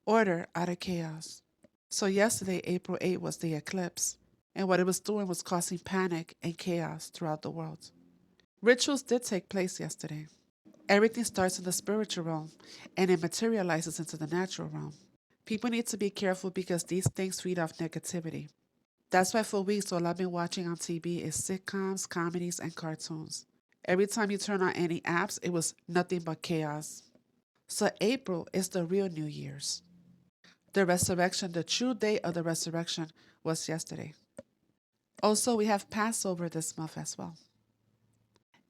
Order out of chaos. So yesterday, April 8th, was the eclipse, and what it was doing was causing panic and chaos throughout the world. Rituals did take place yesterday. Everything starts in the spiritual realm and it materializes into the natural realm. People need to be careful because these things feed off negativity. That's why for weeks all I've been watching on TV is sitcoms, comedies, and cartoons. Every time you turn on any apps, it was nothing but chaos. So April is the real New Year's. The resurrection, the true day of the resurrection, was yesterday. Also, we have Passover this month as well.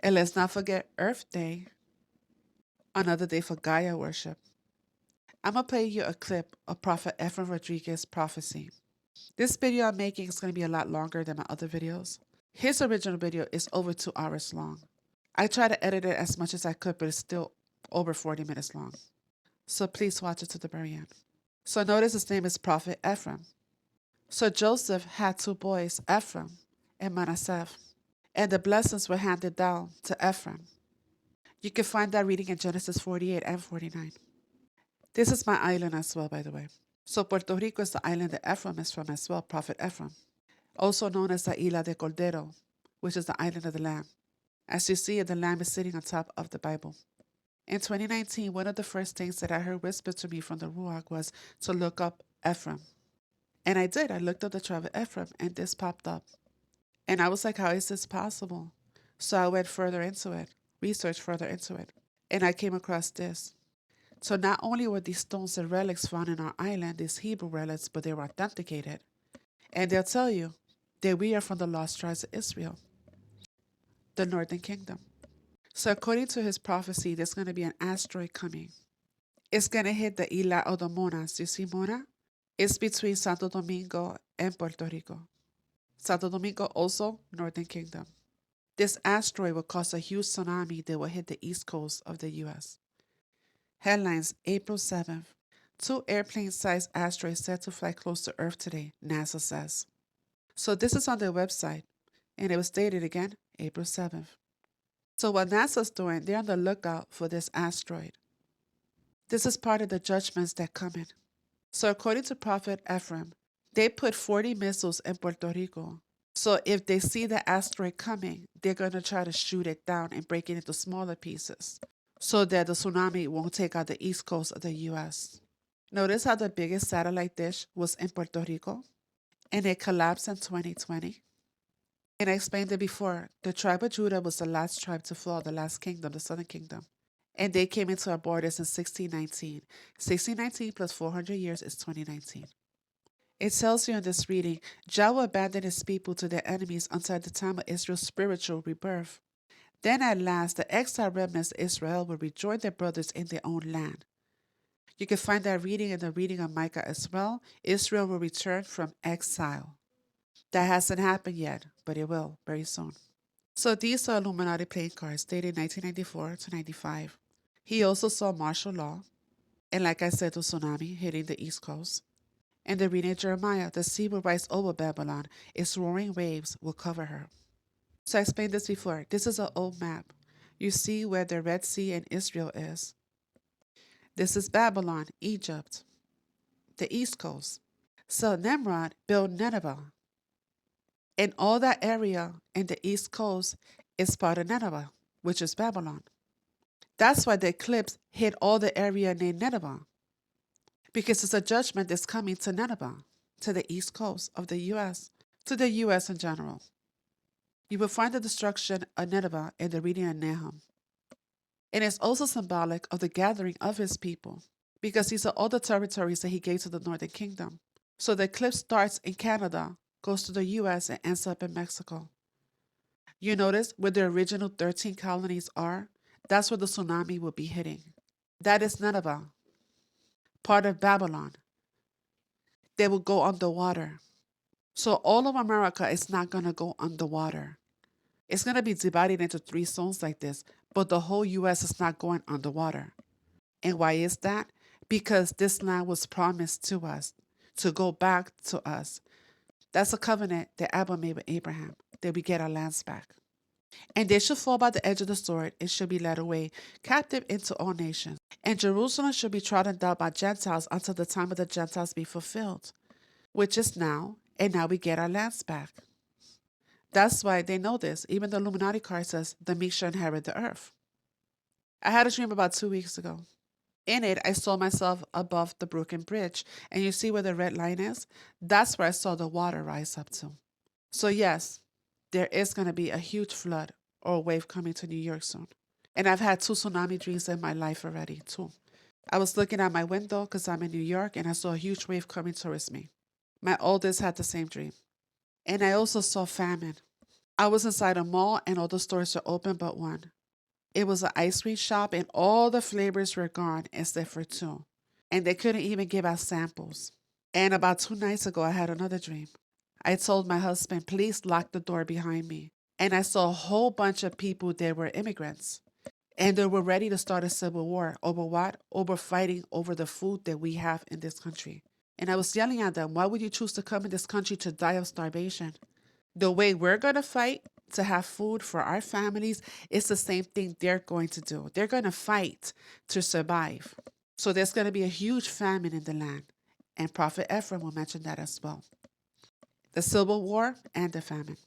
And let's not forget Earth Day, another day for Gaia worship. I'm going to play you a clip of Prophet Ephraim Rodriguez's prophecy. This video I'm making is going to be a lot longer than my other videos. His original video is over 2 hours long. I tried to edit it as much as I could, but it's still over 40 minutes long. So please watch it to the very end. So notice his name is Prophet Ephraim. So Joseph had 2 boys, Ephraim and Manasseh, and the blessings were handed down to Ephraim. You can find that reading in Genesis 48 and 49. This is my island as well, by the way. So Puerto Rico is the island that Ephraim is from as well, Prophet Ephraim, also known as the Isla de Cordero, which is the island of the Lamb. As you see, the Lamb is sitting on top of the Bible. In 2019, one of the first things that I heard whispered to me from the Ruach was to look up Ephraim. And I did. I looked up the tribe of Ephraim, and this popped up. And I was like, how is this possible? So I went further into it, researched further into it, and I came across this. So not only were these stones and relics found in our island, these Hebrew relics, but they were authenticated. And they'll tell you that we are from the lost tribes of Israel, the northern kingdom. So according to his prophecy, there's going to be an asteroid coming. It's going to hit the Isla of the Monas. You see Mona? It's between Santo Domingo and Puerto Rico. Santo Domingo also northern kingdom. This asteroid will cause a huge tsunami that will hit the east coast of the U.S. Headlines, April 7th. 2 airplane-sized asteroids set to fly close to Earth today, NASA says. So this is on their website, and it was dated again, April 7th. So what NASA's doing, they're on the lookout for this asteroid. This is part of the judgments that come in. So according to Prophet Ephraim, they put 40 missiles in Puerto Rico. So if they see the asteroid coming, they're going to try to shoot it down and break it into smaller pieces so that the tsunami won't take out the east coast of the U.S. Notice how the biggest satellite dish was in Puerto Rico and it collapsed in 2020. And I explained it before, the tribe of Judah was the last tribe to fall, the last kingdom, the southern kingdom. And they came into our borders in 1619. 1619 plus 400 years is 2019. It tells you in this reading, Jah will abandon his people to their enemies until the time of Israel's spiritual rebirth. Then at last, the exiled remnants of Israel will rejoin their brothers in their own land. You can find that reading in the reading of Micah as well. Israel will return from exile. That hasn't happened yet, but it will very soon. So these are Illuminati playing cards dated 1994 to 95. He also saw martial law, and like I said, the tsunami hitting the East Coast. And the reading of Jeremiah, the sea will rise over Babylon, its roaring waves will cover her. So I explained this before. This is an old map. You see where the Red Sea and Israel is. This is Babylon, Egypt, the East Coast. So Nimrod built Nineveh. And all that area in the East Coast is part of Nineveh, which is Babylon. That's why the eclipse hit all the area named Nineveh, because it's a judgment that's coming to Nineveh, to the East Coast of the U.S., to the U.S. in general. You will find the destruction of Nineveh in the reading of Nahum. And it's also symbolic of the gathering of his people, because these are all the territories that he gave to the Northern Kingdom. So the eclipse starts in Canada, goes to the U.S., and ends up in Mexico. You notice where the original 13 colonies are? That's where the tsunami will be hitting. That is Nineveh, part of Babylon. They will go underwater. So all of America is not going to go underwater. It's going to be divided into 3 zones like this, but the whole U.S. is not going underwater. And why is that? Because this land was promised to us, to go back to us. That's a covenant that Abba made with Abraham, that we get our lands back. And they shall fall by the edge of the sword, and shall be led away, captive into all nations. And Jerusalem shall be trodden down by Gentiles until the time of the Gentiles be fulfilled, which is now, and now we get our lands back. That's why they know this. Even the Illuminati card says the meek shall inherit the earth. I had a dream about 2 weeks ago. In it, I saw myself above the Brooklyn Bridge, and you see where the red line is? That's where I saw the water rise up to. So, yes, there is going to be a huge flood or a wave coming to New York soon. And I've had 2 tsunami dreams in my life already, too. I was looking out my window because I'm in New York, and I saw a huge wave coming towards me. My oldest had the same dream. And I also saw famine. I was inside a mall, and all the stores were open but one. It was an ice cream shop, and all the flavors were gone except for 2. And they couldn't even give out samples. And about 2 nights ago, I had another dream. I told my husband, please lock the door behind me. And I saw a whole bunch of people that were immigrants. And they were ready to start a civil war. Over what? Over fighting over the food that we have in this country. And I was yelling at them, why would you choose to come in this country to die of starvation? The way we're going to fight to have food for our families is the same thing they're going to do. They're going to fight to survive. So there's going to be a huge famine in the land. And Prophet Ephraim will mention that as well. The civil war and the famine.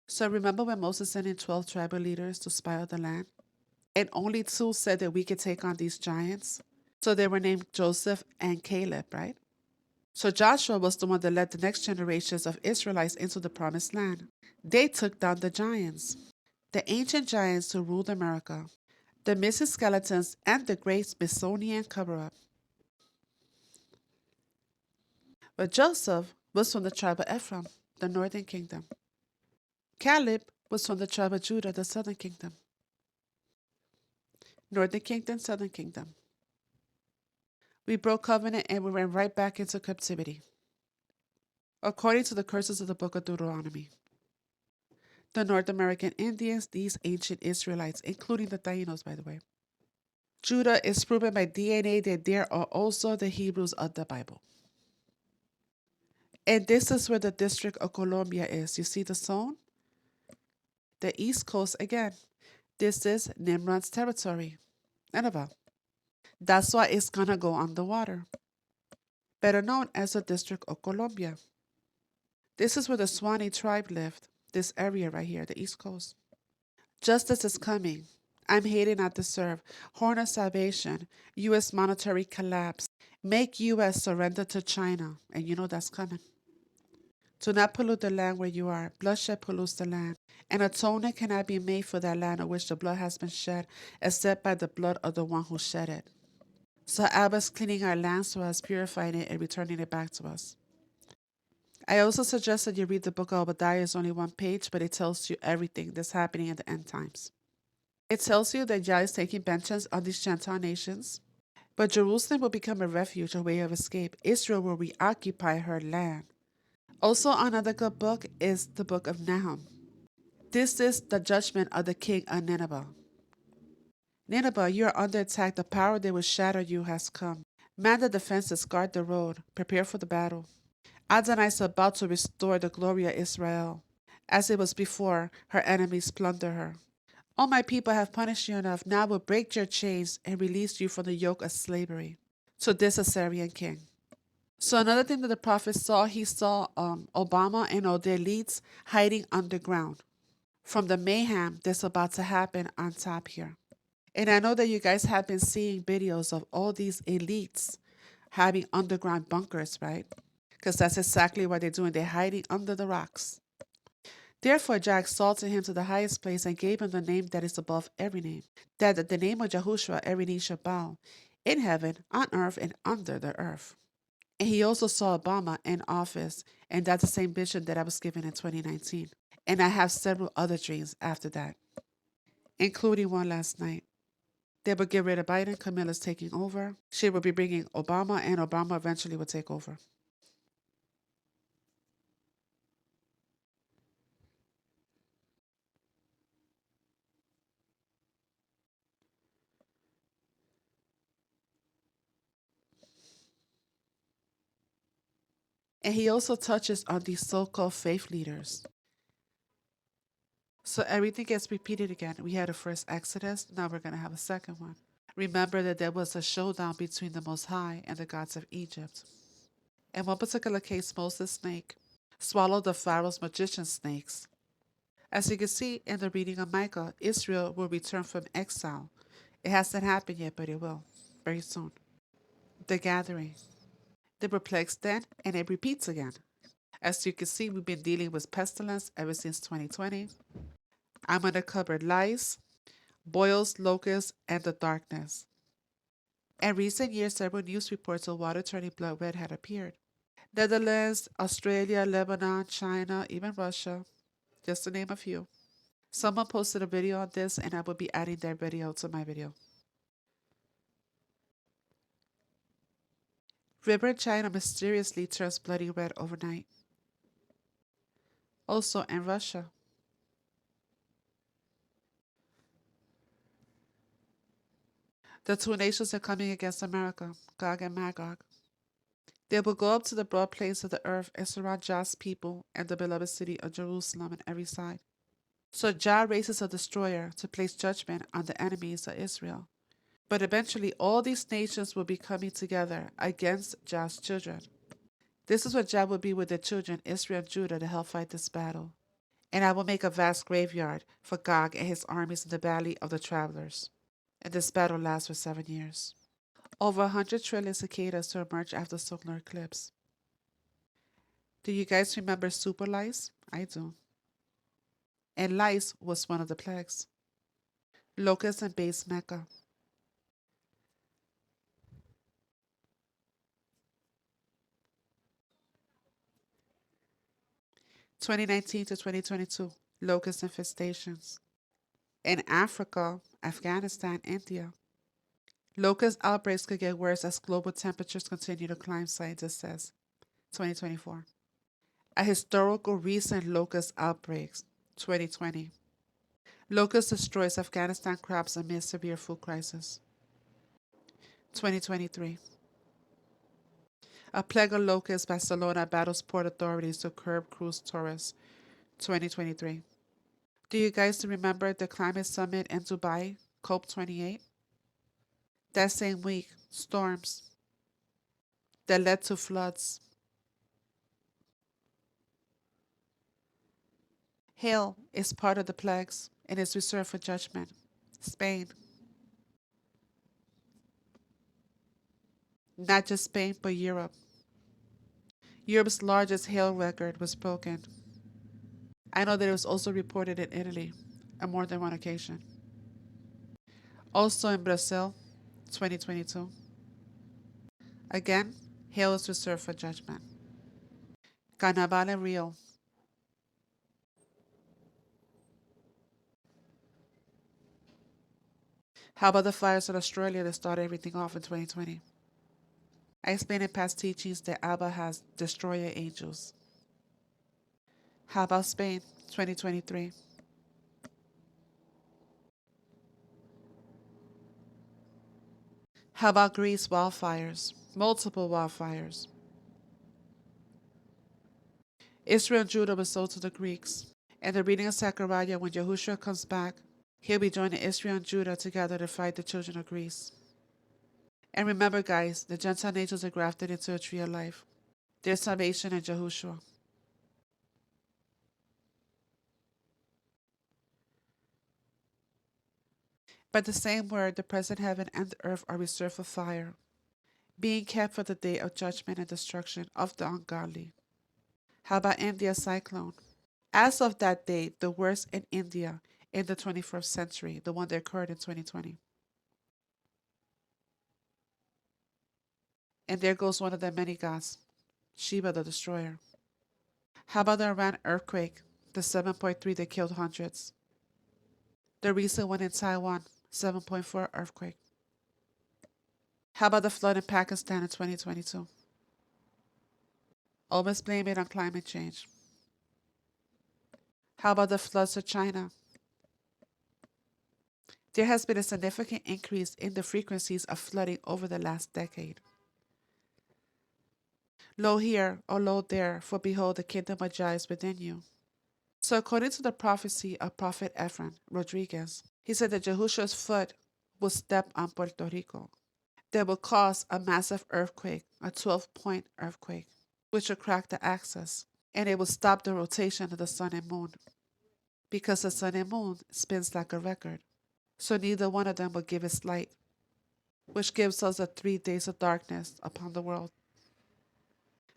So remember when Moses sent in 12 tribal leaders to spy out the land? And only 2 said that we could take on these giants? So they were named Joseph and Caleb, right? So Joshua was the one that led the next generations of Israelites into the promised land. They took down the giants, the ancient giants who ruled America, the missing skeletons, and the great Smithsonian cover-up. But Joseph was from the tribe of Ephraim, the northern kingdom. Caleb was from the tribe of Judah, the southern kingdom. Northern kingdom, southern kingdom. We broke covenant and we went right back into captivity, according to the curses of the book of Deuteronomy. The North American Indians, these ancient Israelites, including the Taínos, by the way. Judah is proven by DNA that there are also the Hebrews of the Bible. And this is where the District of Columbia is. You see the zone? The East Coast again. This is Nimrod's territory, Nineveh. That's why it's going to go underwater, better known as the District of Columbia. This is where the Swanee tribe lived, this area right here, the East Coast. Justice is coming. I'm hating not to serve. Horn of salvation. U.S. monetary collapse. Make U.S. surrender to China. And you know that's coming. Do not pollute the land where you are. Bloodshed pollutes the land. And atonement cannot be made for that land on which the blood has been shed, except by the blood of the one who shed it. So Abba's cleaning our lands for us, purifying it, and returning it back to us. I also suggest that you read the book of Obadiah. It's only 1 page, but it tells you everything that's happening in the end times. It tells you that Yah is taking vengeance on these Gentile nations, but Jerusalem will become a refuge, a way of escape. Israel will reoccupy her land. Also, another good book is the book of Nahum. This is the judgment of the king of Nineveh. Nineveh, you are under attack. The power that will shatter you has come. Man the defenses, guard the road, prepare for the battle. Adonai is about to restore the glory of Israel. As it was before, her enemies plunder her. All my people have punished you enough. Now I will break your chains and release you from the yoke of slavery. To this Assyrian king. So another thing that the prophet saw, he saw Obama and all the elites hiding underground from the mayhem that's about to happen on top here. And I know that you guys have been seeing videos of all these elites having underground bunkers, right? Because that's exactly what they're doing. They're hiding under the rocks. Therefore Jah exalted him to the highest place and gave him the name that is above every name, that at the name of Yahushua every knee shall bow, in heaven, on earth, and under the earth. And he also saw Obama in office, and that's the same vision that I was given in 2019. And I have several other dreams after that, including one last night. They will get rid of Biden, Camilla's taking over. She will be bringing Obama, and Obama eventually will take over. And he also touches on these so-called faith leaders. So everything gets repeated again. We had a first Exodus, now we're going to have a second one. Remember that there was a showdown between the Most High and the gods of Egypt. In one particular case, Moses' snake swallowed the Pharaoh's magician snakes. As you can see in the reading of Micah, Israel will return from exile. It hasn't happened yet, but it will very soon. The gathering. There were plagues then, and it repeats again. As you can see, we've been dealing with pestilence ever since 2020. I'm going to cover lice, boils, locusts, and the darkness. In recent years, several news reports of water turning blood red had appeared. Netherlands, Australia, Lebanon, China, even Russia, just to name a few. Someone posted a video on this, and I will be adding their video to my video. River in China mysteriously turns bloody red overnight. Also in Russia. The two nations are coming against America, Gog and Magog. They will go up to the broad plains of the earth and surround Jah's people and the beloved city of Jerusalem on every side. So Jah raises a destroyer to place judgment on the enemies of Israel. But eventually all these nations will be coming together against Jah's children. This is what Jah will be with the children, Israel and Judah, to help fight this battle. And I will make a vast graveyard for Gog and his armies in the valley of the travelers. And this battle lasts for 7 years. Over 100 trillion cicadas to emerge after solar eclipse. Do you guys remember super lice? I do. And lice was one of the plagues. Locusts and base Mecca. (2019 to 2022) locust infestations. In Africa, Afghanistan, India. Locust outbreaks could get worse as global temperatures continue to climb, scientist says. 2024. A historical recent locust outbreaks. 2020. Locust destroys Afghanistan crops amid severe food crisis. 2023. A plague of locusts, Barcelona battles port authorities to curb cruise tourists. 2023. Do you guys remember the climate summit in Dubai, COP28? That same week, storms that led to floods. Hail is part of the plagues and is reserved for judgment. Spain. Not just Spain, but Europe. Europe's largest hail record was broken. I know that it was also reported in Italy on more than one occasion. Also in Brazil, 2022. Again, hail is reserved for judgment. Carnaval in Rio. How about the fires in Australia that started everything off in 2020? I explained in past teachings that Abba has destroyer angels. How about Spain, 2023? How about Greece wildfires? Multiple wildfires. Israel and Judah were sold to the Greeks. And the reading of Zechariah, when Yahushua comes back, he'll be joining Israel and Judah together to fight the children of Greece. And remember, guys, the Gentile nations are grafted into a tree of life. There's salvation in Yahushua. By the same word, the present heaven and the earth are reserved for fire, being kept for the day of judgment and destruction of the ungodly. How about India cyclone? As of that date, the worst in India in the 21st century, the one that occurred in 2020. And there goes one of the many gods, Shiva the destroyer. How about the Iran earthquake, the 7.3 that killed hundreds? The recent one in Taiwan, 7.4 earthquake. How about the flood in Pakistan in 2022? Always blame it on climate change. How about the floods of China? There has been a significant increase in the frequencies of flooding over the last decade. Lo here, or lo there, for behold, the kingdom of Jah is within you. So according to the prophecy of Prophet Ephraim Rodriguez, he said that Yahushua's foot will step on Puerto Rico. That will cause a massive earthquake, a 12-point earthquake, which will crack the axis, and it will stop the rotation of the sun and moon, because the sun and moon spins like a record. So neither one of them will give its light, which gives us the 3 days of darkness upon the world,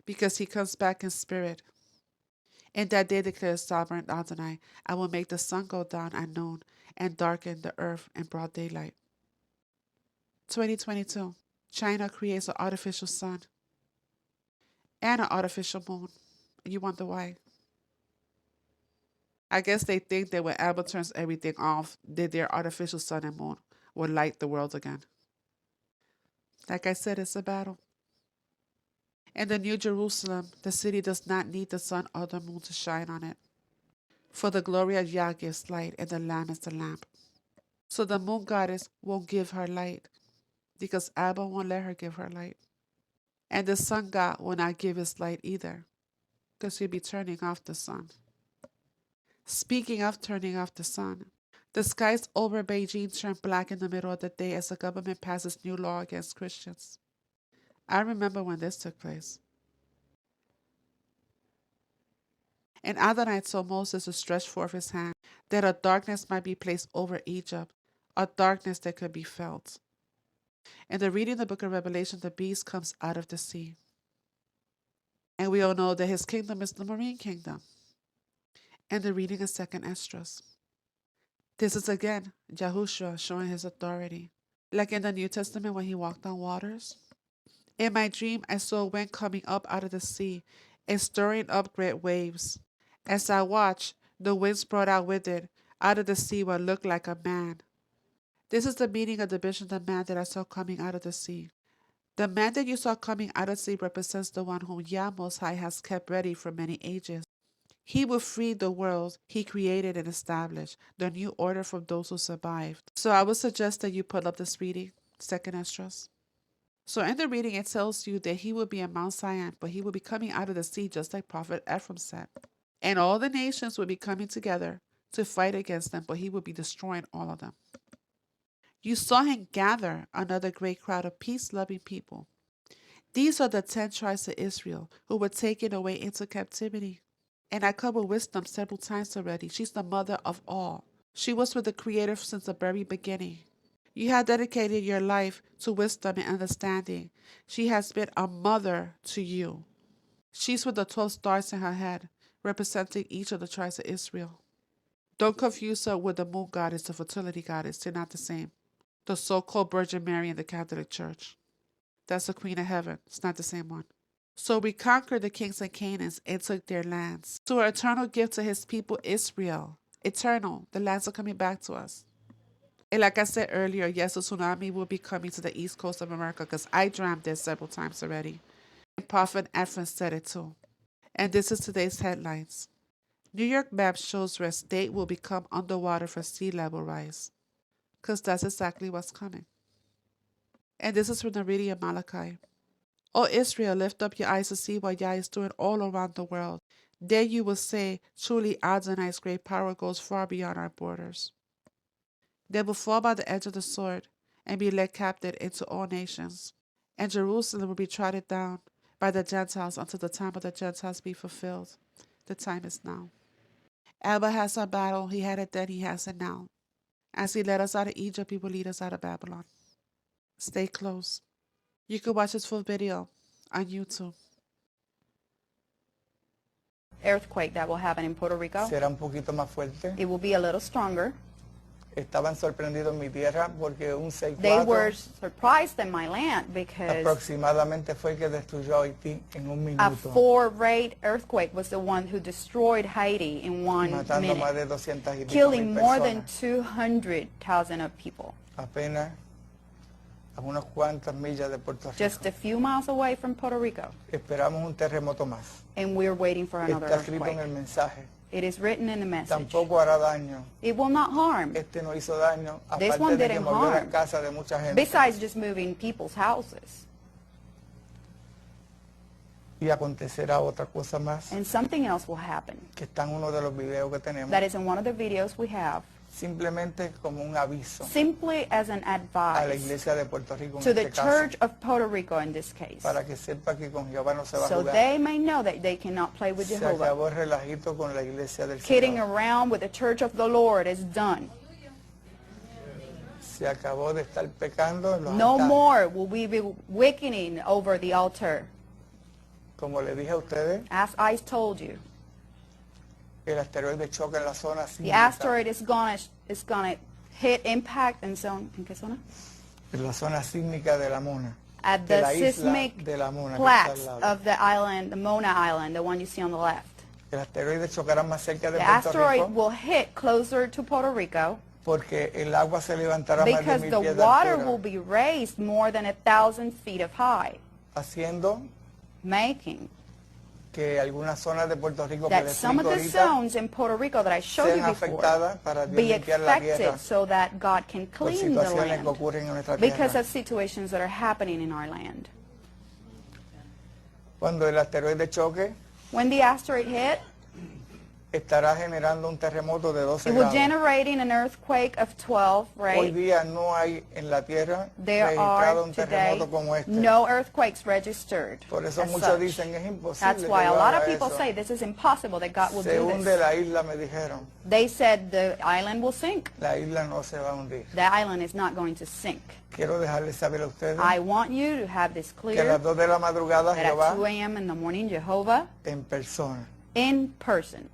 because he comes back in spirit. In that day declares sovereign Adonai, I will make the sun go down at noon and darken the earth in broad daylight. 2022, China creates an artificial sun and an artificial moon. You wonder why? I guess they think that when Apple turns everything off, that their artificial sun and moon will light the world again. Like I said, it's a battle. In the New Jerusalem, the city does not need the sun or the moon to shine on it. For the glory of Yah gives light, and the Lamb is the lamp. So the moon goddess won't give her light, because Abba won't let her give her light. And the sun god will not give his light either, because he'll be turning off the sun. Speaking of turning off the sun, the skies over Beijing turn black in the middle of the day as the government passes new law against Christians. I remember when this took place. And Adonai told Moses to stretch forth his hand, that a darkness might be placed over Egypt, a darkness that could be felt. In the reading of the book of Revelation, the beast comes out of the sea. And we all know that his kingdom is the marine kingdom. And the reading of 2nd Esdras. This is again Yahushua showing his authority. Like in the New Testament when he walked on waters. In my dream, I saw wind coming up out of the sea and stirring up great waves. As I watched, the winds brought out with it out of the sea what looked like a man. This is the meaning of the vision of the man that I saw coming out of the sea. The man that you saw coming out of the sea represents the one whom Yah Most High has kept ready for many ages. He will free the world he created and established, the new order from those who survived. So I would suggest that you put up this reading, 2nd Esdras. So in the reading, it tells you that he will be in Mount Zion, but he will be coming out of the sea, just like Prophet Ephraim said. And all the nations will be coming together to fight against them, but he will be destroying all of them. You saw him gather another great crowd of peace-loving people. These are the 10 tribes of Israel who were taken away into captivity. And I covered wisdom several times already. She's the mother of all. She was with the Creator since the very beginning. You have dedicated your life to wisdom and understanding. She has been a mother to you. She's with the 12 stars in her head, representing each of the tribes of Israel. Don't confuse her with the moon goddess, the fertility goddess. They're not the same. The so-called Virgin Mary in the Catholic Church. That's the Queen of Heaven. It's not the same one. So we conquered the kings of Canaan and took their lands. So our eternal gift to his people Israel. Eternal. The lands are coming back to us. And like I said earlier, yes, a tsunami will be coming to the east coast of America because I dreamt this several times already. And Prophet Ephraim said it too. And this is today's headlines. New York map shows where state will become underwater for sea level rise. Because that's exactly what's coming. And this is from the reading of Malachi. O Israel, lift up your eyes to see what Yah is doing all around the world. Then you will say, truly Adonai's great power goes far beyond our borders. They will fall by the edge of the sword and be led captive into all nations. And Jerusalem will be trodden down by the Gentiles until the time of the Gentiles be fulfilled. The time is now. Abba has our battle. He had it then, he has it now. As he led us out of Egypt, he will lead us out of Babylon. Stay close. You can watch this full video on YouTube. Earthquake that will happen in Puerto Rico. Será un poquito más fuerte. It will be a little stronger. Estaban sorprendidos en mi tierra porque un They were 6.4 surprised in my land because aproximadamente fue el que destruyó Haití en un a minuto, 4-rate earthquake was the one who destroyed Haiti in 1 matando más de minute, 200 y pico killing mil more than personas. 200,000 of people. Apenas a unas cuantas millas de Puerto Rico. Just a few miles away from Puerto Rico, Esperamos un terremoto más. and we're waiting for another Está escrito en earthquake. el mensaje. It is written in the message. Tampoco hará daño. It will not harm, Este no hizo daño, This one aparte de que didn't movió harm. las casas de mucha gente. besides just moving people's houses. Y acontecerá otra cosa más, And something else will happen. que está en uno de los videos que tenemos, That is in one of the videos we have. simplemente como un aviso Simply as an a la advice iglesia de Puerto Rico to en the este caso, Church of Puerto Rico in this case. para que sepa que con Jehová no se va a So jugar. they may know that they cannot play with Se Jehovah. acabó el relajito con la iglesia del Kidding Señor. around with the Church of the Lord is done. Se acabó de estar pecando en los No altares. more will we be wickening over the altar. Como le dije a ustedes, As I told you, el asteroide choca en la zona the sísmica, asteroid is gonna hit impact and so ¿en qué zona? en la zona sísmica de la Mona, At de the la isla seismic de la Mona, que está al plaques lado. of the island, the Mona Island, the one you see on the left. El asteroide chocará más cerca de The Puerto asteroid Rico will hit closer to Puerto Rico porque el agua se levantará más de because 1000 the pies de water altura, will be raised more than 1,000 feet of high, haciendo making que algunas zonas de Puerto Rico que that les some of explico the ahorita zones in Puerto Rico that I showed sean you before afectadas para Dios be limpiar la tierra affected so that God can por clean the situaciones que land ocurren en nuestra because tierra. of situations that are happening in our land. Cuando el asteroide choque, When the asteroid hit, estará generando un terremoto de 12 it will grados. generating an earthquake of 12, Hoy right? día no hay en la tierra There registrado are un today terremoto como este. no earthquakes registered. Por eso as muchos such. dicen es imposible That's que why a Dios lot of haga people eso. say this is impossible that God will Se do hunde this. la isla, me dijeron. They said the island will sink. La isla no se va a hundir. The island is not going to sink. Quiero dejarles saber a ustedes I want you to have this que a clear las 2 de la madrugada that at Jehová 2 a.m. in the morning, Jehovah, en persona in person,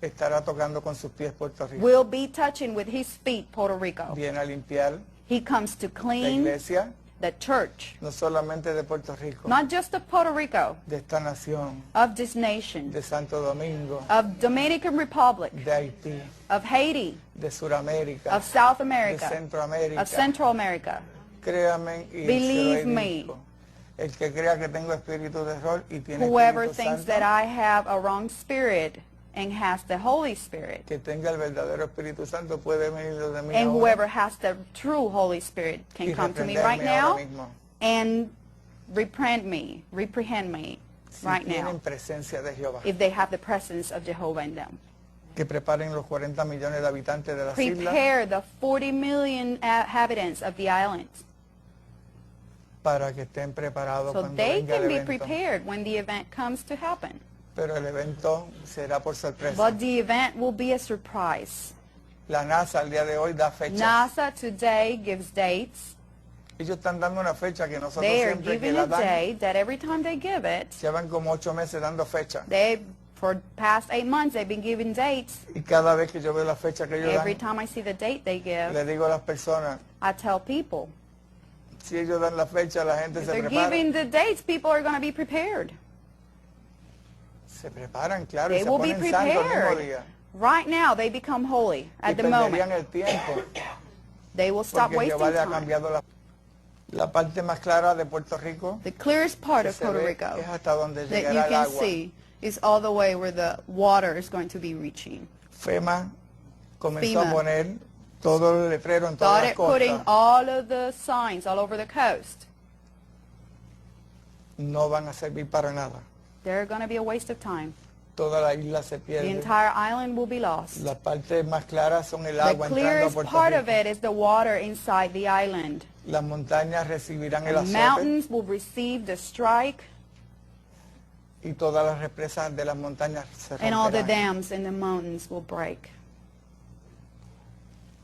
estará tocando con sus pies Puerto Rico. will be touching with his feet Puerto Rico. Viene a limpiar He comes to la clean iglesia, the church, no solamente de Puerto Rico, not just of Puerto Rico, de esta nación, of this nation, de Santo Domingo, of Dominican Republic, de Haití, of Haiti, de Suramérica, of South de America, Centroamérica. of Central America. Créame y Believe se lo he me. dicho. El que crea que tengo espíritu de error y tiene Whoever Espíritu thinks Santo, that I have a wrong spirit and has the Holy Spirit, que tenga el verdadero Espíritu Santo puede venir de mí and ahora whoever has the true Holy Spirit y can come to me reprenderme right now ahora mismo. and reprehend me Si right tienen now presencia de Jehová. if they have the presence of Jehovah in them. Que preparen los 40 millones de habitantes de las islas Prepare the 40 million inhabitants of the islands para que estén preparados so cuando they venga el can be evento. prepared when the event comes to happen. Pero el evento será por sorpresa. But the event will be a surprise. La NASA al día de hoy da fechas. NASA today gives dates. Ellos están dando una fecha que nosotros They are siempre que giving la a dan, date that every time they give it, llevan como 8 meses dando fecha. for past 8 months they've been giving dates. Y cada vez que yo veo la fecha que ellos Every dan, time I see the date they give, le digo a las personas, I tell people, si ellos dan la fecha, la gente if se they're prepara. giving the dates, people are going to be prepared. Se preparan, claro, y They se will be ponen santos el mismo prepared. día. Right now they become holy Y at the perderían moment. el tiempo, They will stop porque Jehová wasting le ha time. cambiado la parte más clara de Puerto Rico. The clearest part Que of se Puerto ve Rico es hasta donde that you llegará el can agua. see is all the way where the water is going to be reaching. FEMA comenzó a FEMA poner todo el letrero en todas las Started putting costas. all of the signs all over the coast. No van a servir para nada. They're going to be a waste of time. Toda la isla se The pierde. entire island will be lost. Las partes más claras son el The agua entrando a clearest Puerto part Rico. of it is the water inside the island. Las montañas recibirán el The azote mountains will receive the strike, y todas las represas de las montañas se and all the romperán. dams in the mountains will break.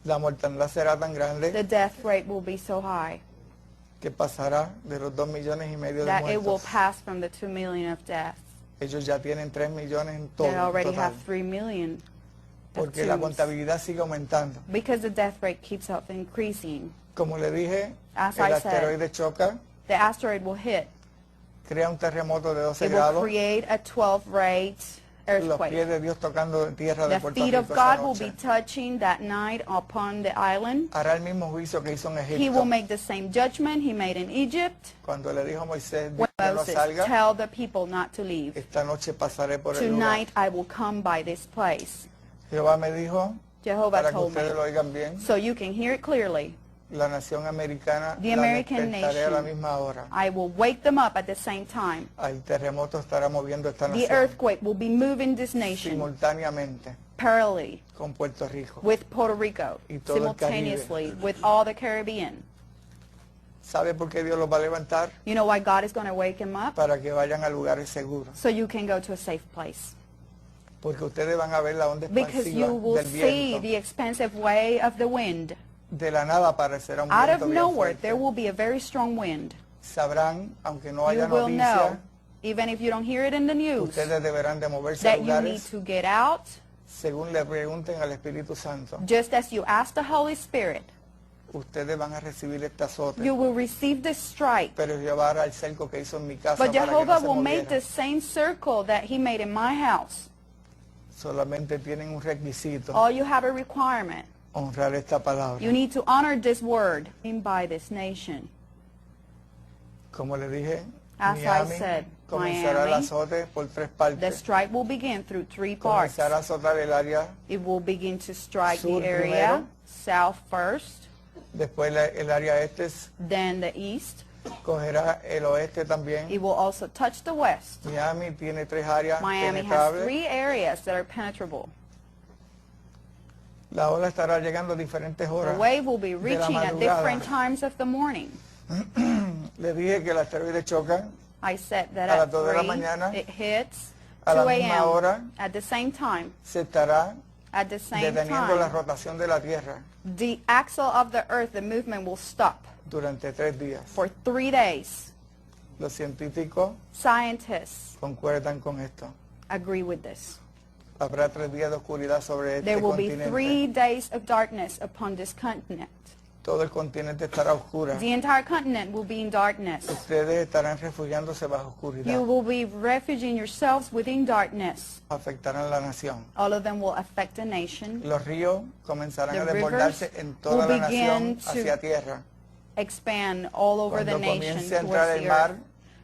La mortandad será tan grande The death rate will be so high que pasará de los 2,5 millones de that it will muertos. pass from the 2 million of deaths. Ellos ya tienen 3 millones en todo They already total, have 3 million of porque la tombs contabilidad sigue aumentando. because the death rate keeps up increasing. Como le dije, As el I said, asteroide choca, the asteroid will hit. crea un terremoto de 12 It will grados. create a 12 rate Los pies earthquake. de Dios tocando tierra de The Puerto feet Rico of esa God will be noche. touching that night upon the island. Hará el mismo juicio que hizo en He will Egipto. make the same judgment he made in Egypt. Cuando le dijo a Moisés, When que no Moses salga, tell the people not to leave. esta noche pasaré por el lugar. Tonight I will come by this place. Jehová me dijo, Jehovah para que told ustedes me. lo oigan bien, So you can hear it clearly. La nación americana The la American despertaré a la nation. misma hora. I will wake them up at the same time. El terremoto estará moviendo esta The nación earthquake will be moving this nation simultáneamente parallelly con Puerto Rico. with Puerto Rico, Y todo el Caribe. simultaneously with all the Caribbean. ¿Sabe por qué Dios los va a levantar? You know why God is going to wake them up? Para que vayan a lugares seguros. So you can go to a safe place. Porque ustedes van a ver la onda Because expansiva you will del see viento. the expansive way of the wind. De la nada aparecerá un Out viento of bien nowhere, fuerte. there will be a very strong wind. Sabrán, aunque no You haya will noticia, know, even if you don't hear it in the news, ustedes deberán de moverse a that you need lugares to get out, según le pregunten al Espíritu Santo. just as you ask the Holy Spirit. Ustedes van a recibir este azote. You will receive the strike. Pero llevar al cerco que hizo en mi casa But para que Jehovah no se will make moviera. the same circle that he made in my house. Solamente tienen un requisito, All you have a requirement. honrar esta palabra. You need to honor this word by this nation. Como le dije, As I Miami said, comenzará el Miami, azote por tres The partes. strike will begin through three parts. Comenzará a azotar el área, It will begin to strike Sur the area, primero. south first, después el área este then the east. cogerá el oeste también. It will also touch the west. Miami tiene tres áreas Miami has penetrables. 3 areas that are penetrable. La ola estará llegando a diferentes The horas. wave will be de la reaching at madrugada. different times of the morning. Le dije que el asteroide choca I said that A las at 2 de la 3, mañana, it hits a 2 la misma hora, a.m. At the same time, se estará at the same deteniendo la time, rotación de la Tierra the axle of the earth, the movement will stop durante 3 días. for 3 days. Los científicos Scientists concuerdan con esto. agree with this. Habrá 3 días de oscuridad sobre este There will be continente. 3 days of darkness upon this continent. Todo el continente estará oscuro. The entire continent will be in darkness. Ustedes estarán refugiándose bajo oscuridad. You will be refuging yourselves within darkness. Afectarán la nación. All of them will affect the nation, Los ríos comenzarán The a desbordarse rivers en toda will la begin nación to hacia tierra. expand all over the Cuando nation comience a towards entrar el the mar, earth.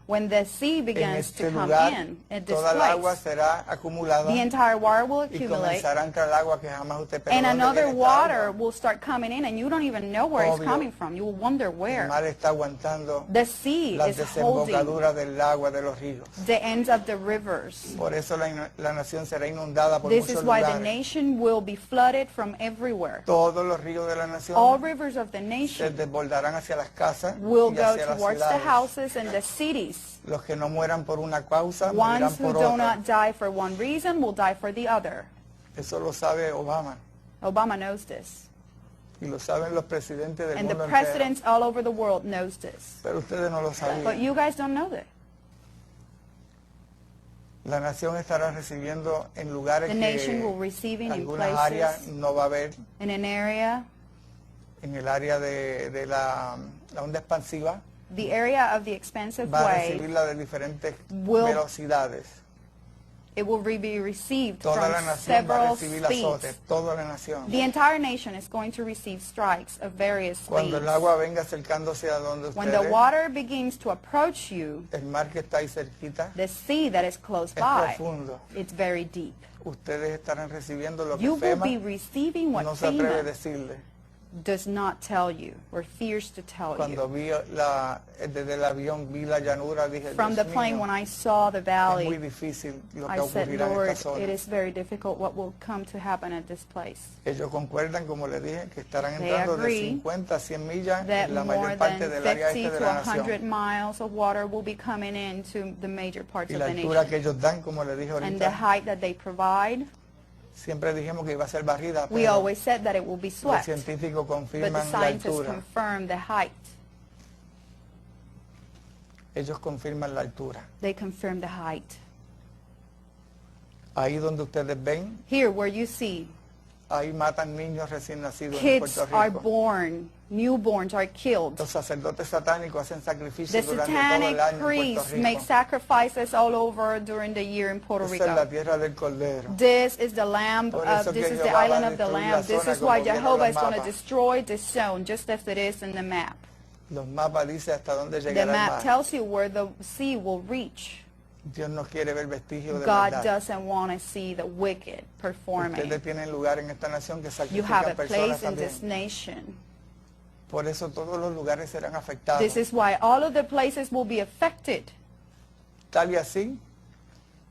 When the sea En begins este to come lugar, in this toda el agua place, será acumulada the entire water will y accumulate, comenzará a entrar el agua que jamás usted and ¿dónde another viene esta water agua? will start coming in, and you don't even know where it's Obvio. coming from. You will wonder El where. mar está aguantando The sea las is holding desembocaduras del agua de los ríos. the ends of the rivers. Por eso la nación será inundada por This muchos is why the lugares. nation will be flooded from everywhere. Todos los ríos de la nación All rivers of the se nation desbordarán hacia las casas will y go hacia las towards the ciudades. houses and the cities. Los que no mueran por una causa morirán Ones who por do otra. not die for one reason will die for the other. Eso lo sabe Obama Obama knows this. y lo saben los presidentes del And the mundo entero. presidents all over the world knows this. Pero ustedes no lo But sabían. you guys don't know that. La nación estará recibiendo en lugares The nation will que receiving in algunas áreas places, no va a haber. in an area, En el área de la onda expansiva the area of the expansive va a wave, recibirla de diferentes will- velocidades. it will be received Toda la from nación va a several recibir azotes, speeds. toda la nación. The entire nation is going to receive strikes of various Cuando speeds. el agua venga acercándose a donde When the ustedes, water begins to approach you, el mar que está ahí cerquita, the sea that is close es by, profundo. it's very deep. Ustedes estarán recibiendo lo que You will FEMA be receiving what no se atreve a FEMA decirle. does not tell you or fears to tell Cuando you. vi desde el avión vi la llanura, dije, From the Dios plane, mío, when I saw the es muy valley, difícil lo que I said, ocurrirá en Lord, esta zona. it is very difficult what will come to happen at this place. Ellos concuerdan, como les dije, que estarán They entrando de agree 50 a 100 millas That en la more mayor parte than del área 50 este de to la 100 nación. miles of water will be coming into the major parts Y of la the altura nation. que ellos dan, como les dije And the ahorita, height that they provide, siempre dijimos que iba a ser barrida, we pero always said that it will be los swept. científicos But the confirman la scientists altura. confirm the height. Ellos confirman la altura. They confirm the height. Ahí donde ustedes ven, Here, where you see ahí matan niños recién nacidos en kids Puerto are Rico. born, newborns are killed. Los sacerdotes satánicos hacen The sacrificios durante todo satanic el año en Puerto priests Rico. make sacrifices all over during the year in Puerto Esa es la Rico. tierra del Cordero. This is the lamb Por eso of, this que is the Jehová va a island of the destruir la lamb. This zona is como why vienen Jehovah los is going to mapas. destroy this zone just as it is in the map. Los mapas dicen hasta dónde The llegará el map mar. tells you where the sea will reach. Dios no quiere ver vestigios de God verdad. doesn't want to see the wicked performing. Ustedes tienen lugar en esta nación que You have sacrifican a personas place in también. this nation Por eso todos los lugares serán afectados. This is why all of the places will be affected. Tal y así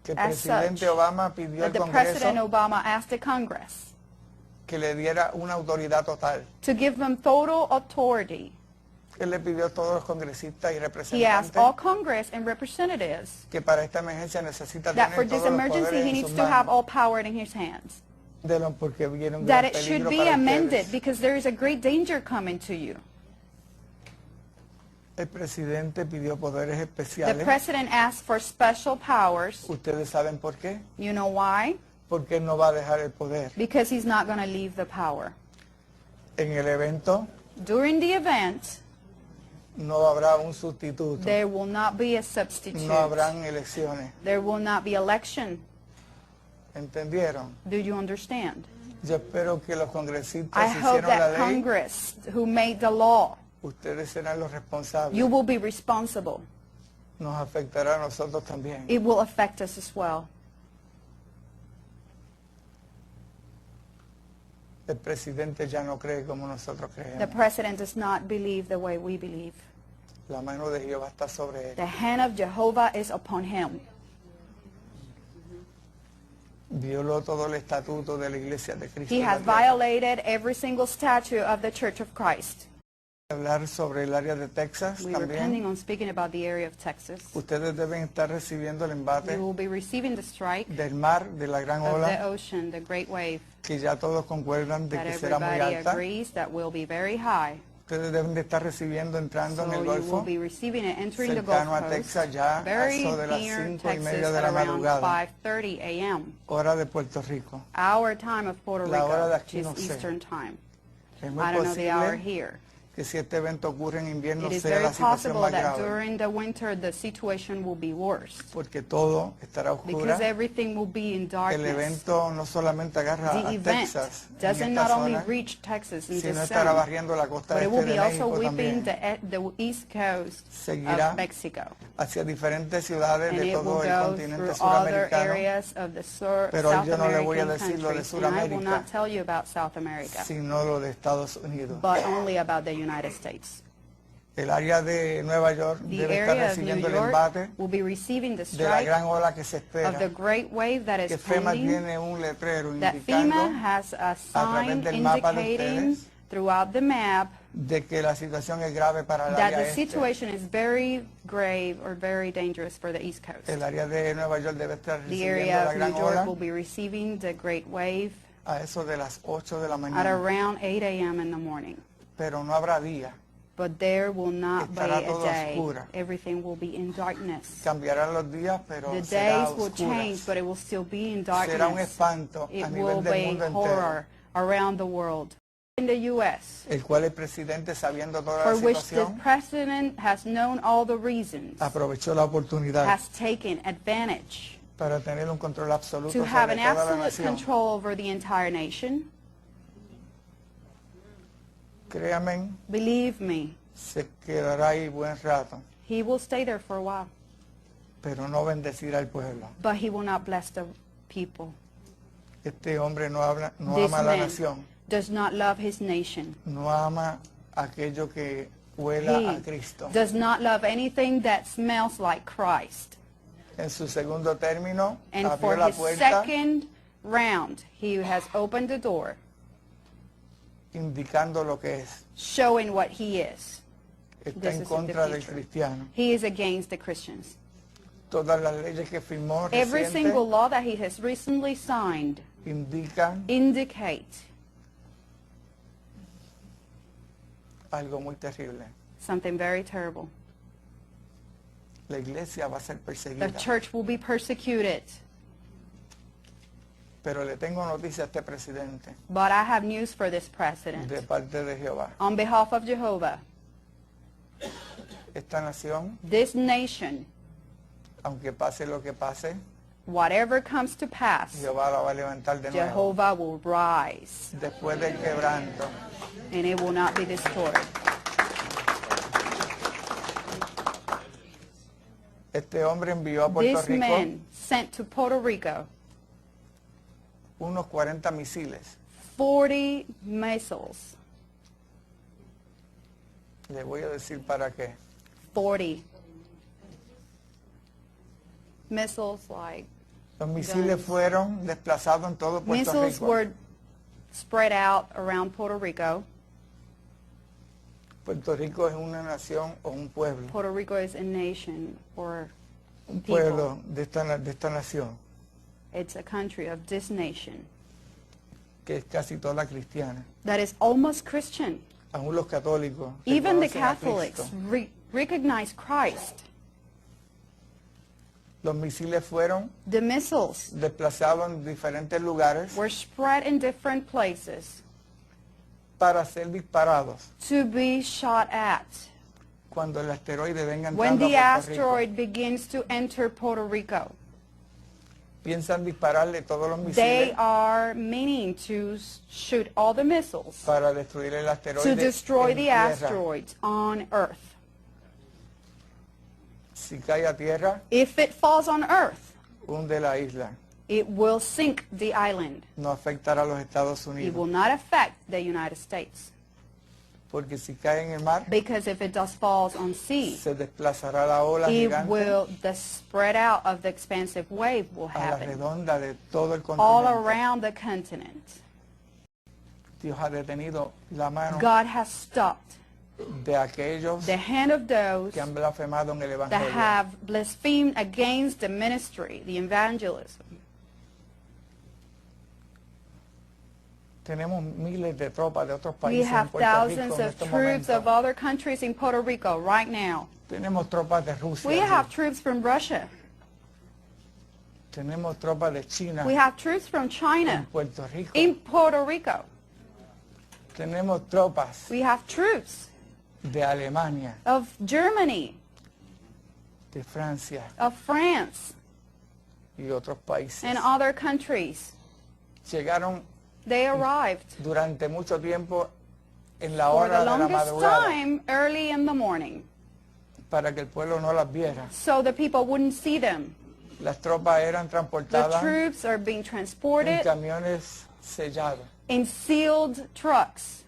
que el As presidente such, Obama pidió al That the President Congreso Obama asked the Congress que le diera una autoridad total. to give them total authority. Él le pidió a todos los congresistas y He asked all representantes Congress and representatives que para esta emergencia necesita that for tener this todos los emergency poderes he en needs sus to have manos. all power in his hands. Porque viene un That gran it should peligro be para amended ustedes. because there is a great danger coming to you. El presidente pidió poderes The especiales. President asked for special powers. ¿Ustedes saben por qué? You know why? Porque él no va a dejar el poder. Because he's not going to leave the power. En el evento During the event, no habrá un sustituto. there will not be a substitute. No habrán elecciones. There will not be election. ¿Entendieron? Do you understand? Yo espero que los congresistas I hope hicieron la that ley. Congress, who made the law, Ustedes serán los responsables. you will be responsible. Nos afectará a nosotros también. It will affect us as well. El presidente ya no cree como nosotros The creemos. President does not believe the way we believe. La mano de Jehová está sobre él. The hand of Jehovah is upon him. Violó todo el estatuto de la iglesia de Cristo. He en la has tierra. violated every single statute of the Church of Christ. Hablar sobre el área de Texas We were planning también. on speaking about the area of Texas. Ustedes deben estar recibiendo el embate We will be receiving the strike del mar, de la gran of the ola, ocean, the great wave, que ya todos concuerdan de that que será muy everybody alta. agrees that will be very high. Ustedes deben de estar recibiendo, entrando en So el you will Golfo, be receiving it, entering the Gulf cercano a Coast, Texas ya a very eso de las near 5:30 Texas de at la around madrugada, 5:30 a.m. hora de Puerto Rico. Our time of Puerto La hora de Rico, aquí which no is sé. Eastern time. Es muy I don't know the hour posible here. que si este evento ocurre en invierno It is sea very la situación possible más that grave, during the winter the situation will be worse porque todo estará oscura. because everything will be in El darkness. evento no solamente agarra The a event Texas, en doesn't esta not only zona, reach Texas in sino this estará zone, barriendo la costa but it este will de be also México whipping también, the east coast Seguirá of Mexico. hacia diferentes ciudades And de it will todo el go continente through other suramericano, areas of the Pero South yo no le voy a American decir lo de countries. And I will Suramérica, not tell you about South America, sino lo de Estados Unidos. but only about the United States. El área de Nueva York The debe estar area of recibiendo New el embate York will be receiving the de la strike gran ola que se of the espera, great wave that que is FEMA pending, tiene un letrero that indicando FEMA has a sign través del mapa de indicating ustedes throughout the map de que la situación es grave para el that área the este. situation is very grave or very dangerous for the East Coast. El área de Nueva York debe estar The recibiendo area la of gran New York ola will be receiving the great wave a eso de las 8 de la at mañana, around 8 a.m. in the morning. pero no habrá día. But there will not be Estará a todo day. oscuro. Everything will be in darkness. Cambiarán los días, pero The será days will change, oscuras. but it will still be in Será un darkness. espanto It a will nivel del be mundo entero, horror around the world. In the U.S., el cual el presidente, sabiendo toda for la which the situación, President has known all the reasons, aprovechó la oportunidad has taken advantage para tener un control absoluto to have sobre an toda la absolute nación. control over the entire nation. Créame, Believe me, se quedará ahí buen rato, he will stay there for a while, pero no bendecirá al pueblo. but he will not bless the people. Este hombre no ama This a la man nación, does not love his nation. no ama aquello que huela a He Cristo. does not love anything that smells like Christ. En su segundo término, And abrió for la his puerta second round, he has opened the door, indicando lo que es. showing what he is. Está This en is the contra del future. cristiano. He is against the Christians. Todas las leyes que firmó Every reciente single law that he has recently signed indican indicate algo muy terrible. something very terrible. La iglesia va a ser The perseguida. church will be persecuted. Pero le tengo noticia a este presidente But I have news for this de president. parte de Jehová. On behalf of Jehovah, Esta nación, this nation, aunque pase lo que pase, whatever comes to pass, Jehová la va a levantar de nuevo. Jehovah will rise, Después del quebranto, and it will not be destroyed. este hombre envió a Puerto This Rico man sent to Puerto Rico unos 40 misiles 40 missiles Le voy a decir para qué. 40 missiles, like Los misiles Guns. fueron desplazados en todo Puerto missiles Rico. were spread out around Puerto Rico. Puerto Rico es una nación o un pueblo. Puerto Rico is a nation or Un people. pueblo de esta nación, It's a country of this nation que es casi toda cristiana. that is almost Christian. Aún los católicos Even the reconocen a Catholics Cristo. recognize Christ. Los misiles fueron The missiles desplazados en diferentes lugares were spread in different places para ser disparados to be shot at cuando el asteroide venga when entrando the a Puerto Rico. asteroid begins to enter Puerto Rico. Piensan dispararle todos los They misiles are meaning to shoot all the missiles para destruir el asteroide to destroy en the tierra. asteroids on Earth. Si cae a tierra, If it falls on Earth, hunde la isla. it will sink the island. No afectará a los Estados It will Unidos. not affect the United States. Porque si cae en el mar, Because if it does falls on sea, se desplazará la ola it gigante will, the spread out of the expansive wave will a la happen redonda de todo el all continente. around the continent. Dios ha detenido la mano God has stopped de aquellos the hand of those que han blasfemado en el that Evangelio. have blasphemed against the ministry, the evangelism. Tenemos miles de tropas de otros We países en have Puerto Rico thousands en of estos troops of momentos. other countries in Puerto Rico right now. Tenemos tropas de Rusia. We allí. have troops from Russia. Tenemos tropas de China We have troops from en China Puerto Rico. in Puerto Rico. Tenemos tropas We have troops de Alemania, of Germany, de Francia of France, y otros países. and other countries. Llegaron They arrived durante mucho tiempo en la for hora the de la longest madrugada time early in the morning para que el pueblo no las viera. so the people wouldn't see them. Las tropas eran The transportadas troops are being en transported camiones sellados in sealed trucks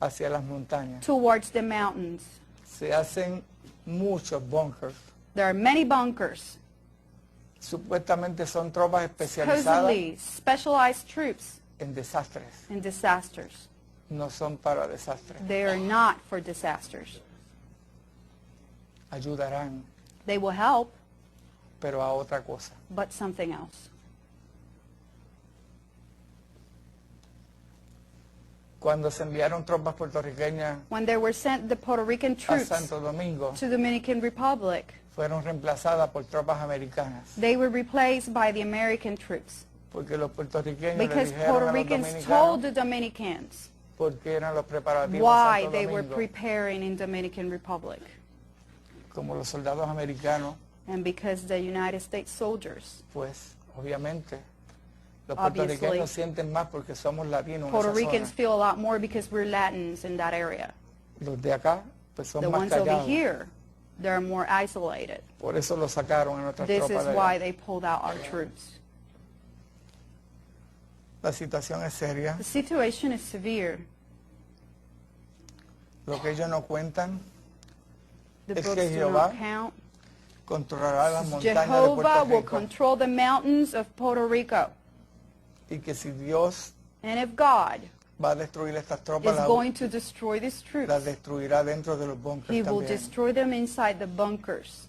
hacia las montañas. towards the mountains. Se hacen muchos bunkers. There are many bunkers, Supuestamente son tropas especializadas supposedly specialized troops en desastres. in disasters. No son para desastres. They are not for disasters. Ayudarán, They will help, pero a otra cosa. but something else. Cuando se enviaron tropas puertorriqueñas When they were sent the Puerto Rican a troops Santo Domingo, to the Dominican Republic, fueron reemplazadas por tropas americanas. they were replaced by the American troops Porque los puertorriqueños le because dijeron Puerto a los Ricans told dominicanos the Dominicans porque eran los preparativos why en they Santo were Domingo. preparing in Dominican Republic, Como los soldados americanos, and because the United States soldiers, pues obviamente los Obviously. puertorriqueños sienten más porque somos latinos en Puerto esa Ricans zona. feel a lot more because we're Latins in that area. Los de acá pues son The más ones over callados. here, they're more isolated. Por eso los sacaron a nuestras This tropas is de allá. why they pulled out our troops. La situación es seria. The situation is severe. Lo que ellos no cuentan The Es books que do Jehová not count. controlará las montañas de Jehovah Puerto will Rico. control the mountains of Puerto Rico. Y que si Dios And if God va a destruir estas tropas, is going to destroy these troops, las destruirá dentro de los He bunkers will también. destroy them inside the bunkers.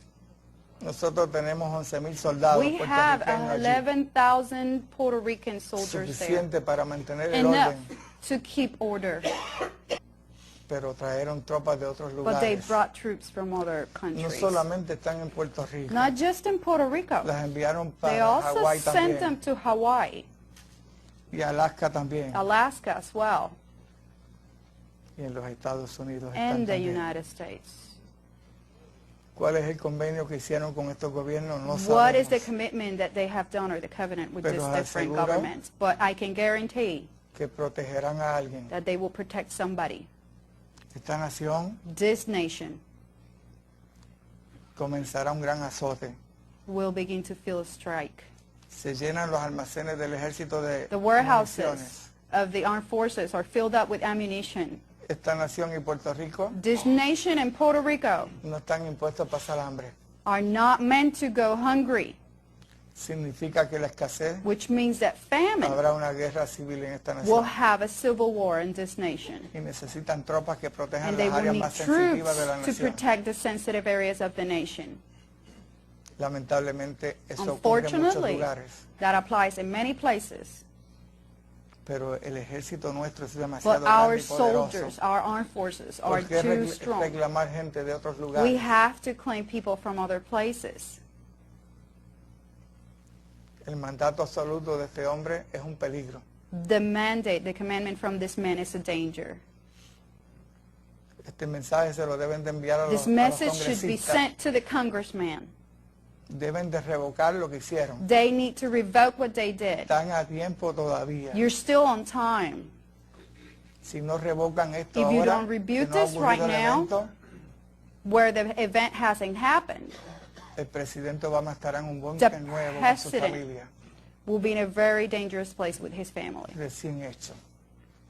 Nosotros tenemos 11,000 soldados We have puertorriqueños allí, 11,000 Puerto Rican soldiers there. suficiente para mantener el Enough orden, to keep order. pero trajeron tropas de otros But they lugares. brought troops from other No countries. solamente están en Puerto Rico, Not just in Puerto Rico. las enviaron They para also Hawái sent them también to Hawaii, y Alaska también Alaska as well, y en los Estados Unidos están and the también. United States. ¿Cuál es el convenio que hicieron con estos gobiernos? No What is the sabemos. commitment that they have done or the covenant with Pero these different aseguro governments? But I can guarantee Que protegerán a alguien. that they will protect somebody. Esta nación This nation comenzará un gran azote. will begin to feel a strike. Se llenan los almacenes del ejército de The warehouses municiones. of the armed forces are filled up with ammunition. esta nación y Puerto Rico This nation and Puerto Rico no están impuestos a pasar hambre. are not meant to go hungry, Significa que la escasez which means that famine habrá una guerra civil en esta will nación. have a civil war in this nation. Y necesitan tropas que protejan And they las will áreas need más troops sensitivas de la to nación. protect the sensitive areas of the nation. Lamentablemente eso ocurre en muchos Unfortunately, lugares. that applies in many places. Pero el ejército nuestro es But demasiado our grande y poderoso. soldiers, our armed forces are ¿Por qué too strong. reclamar gente de otros We lugares? have to claim people from other places. El mandato absoluto de este hombre es un peligro. The mandate, the commandment from this man is a danger. Este mensaje se lo deben de enviar a This los message should be congresistas. sent to the congressman. Deben de revocar lo que hicieron. They need to revoke what they did. Están a tiempo todavía. You're still on time. Si no revocan esto If you ahora, don't rebuke que no ha this right ocurrido el now, evento, Where the event hasn't happened, el presidente Obama estará en un the búnker nuevo con su president familia, will be in a very dangerous place with his family. recién hecho.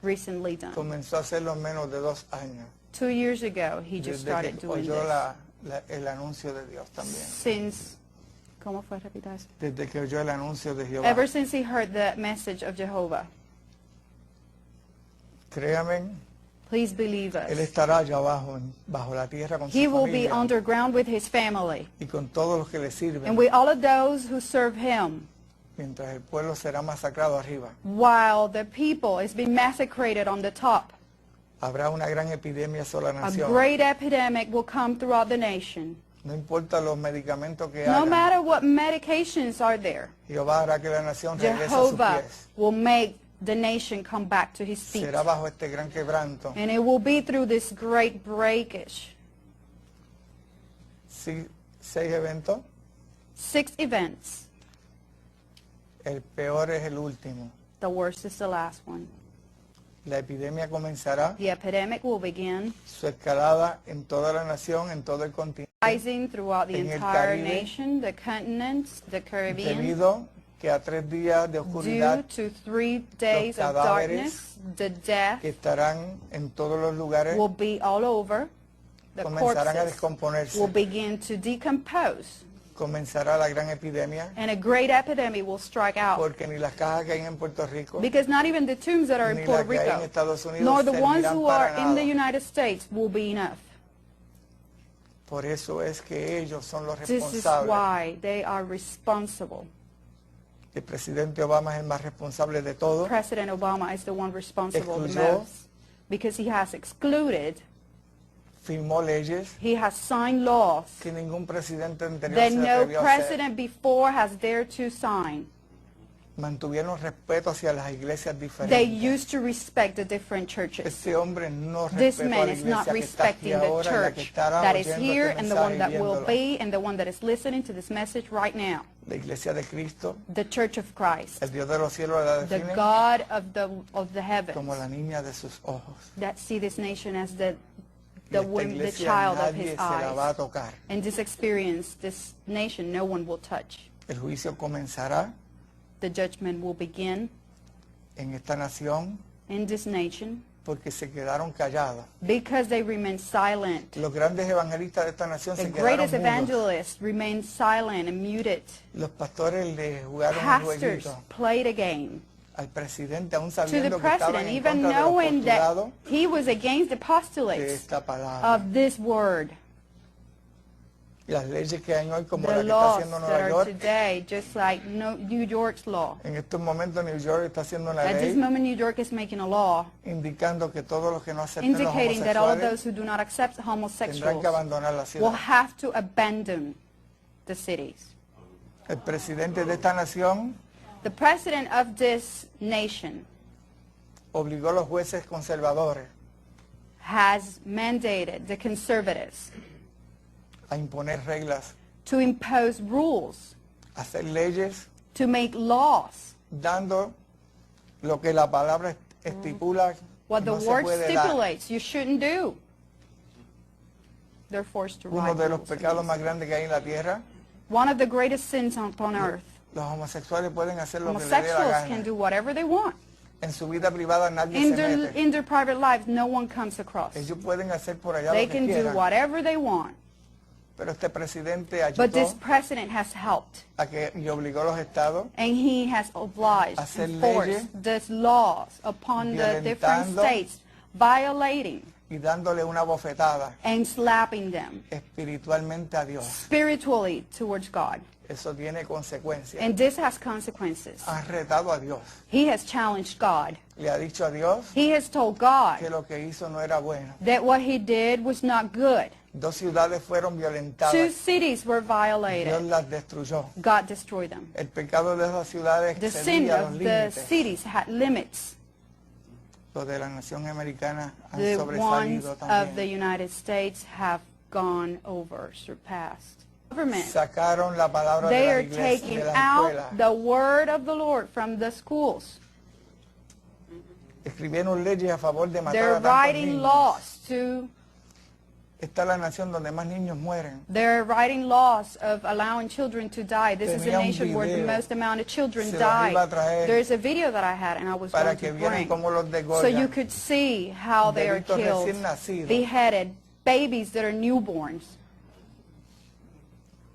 Recently done. Comenzó a hacerlo en menos de 2 años, 2 years ago, he just desde started que doing oyó this. el anuncio de Dios también. Since, ¿cómo fue? Repita eso. Desde que oyó el anuncio de Jehová. Ever since he heard the message of Jehovah. Créame, Please believe él us. estará allá abajo, bajo la tierra con su He will be familia underground with his family y con todos los que le and sirven, with all of those who serve him, mientras el pueblo será masacrado arriba. while the people is being massacred on the top. Habrá una gran epidemia sobre la A nación. great epidemic will come throughout the nation. No importa los medicamentos que No hagan, matter what medications are there, Jehová hará que la nación regrese a sus Jehovah pies. will make the nation come back to his feet. Será bajo este gran quebranto. And it will be through this great breakage. Sí, 6 eventos, 6 events. el peor es el último. The worst is the last one. La epidemia comenzará The epidemic will begin su escalada en toda la nación, en todo el continente, rising throughout the En el entire Caribe, nation, the continents, the Caribbean, debido que a 3 días de due oscuridad to 3 days of darkness. The death que estarán en todos los lugares will be all over. The comenzarán a corpses descomponerse. will begin to decompose. Comenzará la gran epidemia And a great epidemic will strike out. porque ni las cajas que hay en Puerto Rico Because not even the tombs that are ni in las Puerto que hay en Rico, Estados Unidos nor the ones servirán who para are in the nada. United States will be enough. Por eso es que ellos son los This is responsables. why they are responsible. El presidente Obama es el más responsable de todo. President Obama is the one responsible the Excluyó. most. Because he has excluded, Firmó leyes he has signed laws que ningún presidente anterior that se no atrevió a hacer. president before has dared to sign. Mantuvieron respeto hacia las iglesias They diferentes. used to respect the different churches. Este hombre no This respetó a man la is not iglesia que está aquí respecting the ahora y la que church estará that is oyendo here este and the one mensaje that y will viéndolo. be and the one that is listening to this message right now. La iglesia de Cristo, The Church of Christ, el Dios de los cielos la the define God of the heavens, como la niña de sus ojos. that see this nation as the Y esta the iglesia child of nadie his se la va a eyes. tocar. And this experience, this nation, no one will touch. El juicio comenzará The judgment will begin en esta nación in this nation porque se quedaron callados. because they remain silent. Los grandes evangelistas de esta nación The se quedaron greatest mudos. evangelists remain silent and muted. Los pastores le jugaron un Pastors jueguito played a game al presidente, aún to the sabiendo que estaban president, en even contra de los knowing that postulados he was against the de postulates esta palabra. of this word. Y las leyes que hay hoy, como The la que está laws haciendo that Nueva are York, today, just like New York's law. en estos momentos New York está haciendo una At this ley moment, New York is making a law indicando que todos los que no acepten los indicating that all of homosexuales those who do not accept tendrán homosexuals que abandonar la will ciudad. have to abandon the cities. El presidente de esta nación The president of this nation obligó a los jueces conservadores has mandated the conservatives a imponer reglas, to impose rules, a hacer leyes, to make laws. dando lo que la palabra estipula que What the no se word puede dar. stipulates you shouldn't do. They're forced to Uno write de los rules in pecados this. más grandes que hay en la tierra, One of the greatest sins upon earth. los homosexuales pueden hacer lo que les dé la Homosexuals gana. can do whatever they want. En su vida privada nadie se mete. In their private lives, no one comes across. Ellos pueden hacer por allá They lo que can do quieran. whatever they want. Pero este presidente But this ayudó president has helped, a que y obligó a los estados and he has obliged, hacer enforced these laws upon the different violentando states, violating y dándole una bofetada and slapping them espiritualmente a Dios. spiritually towards God. Eso tiene consecuencias. And this has consequences. Han retado a Dios. He has challenged God. Le ha dicho a Dios He has told que God lo que hizo no era bueno. that what he did was not good. 2 ciudades fueron 2 violentadas. cities were Dios violated. las destruyó. God destroyed them. El pecado de esas ciudades The sin excedía los of the límites. cities had limits. Los de la nación americana han The ones sobresalido of the también. United States have gone over, surpassed. Government, Sacaron la palabra de they la are iglesia, taking de la out escuela. the word of the Lord from the schools. Escribieron leyes a favor de matar They're a tantos writing niños. laws to, Esta es la nación donde más niños mueren. they're writing laws of allowing children to die. This is a Tenía un nation where the video. most amount of children Se los iba a die. traer There's a video that I had and I was para going que to vieran bring. cómo los So you degollan. could see how they are Bebitos killed, recién nacidos. beheaded, babies that are newborns.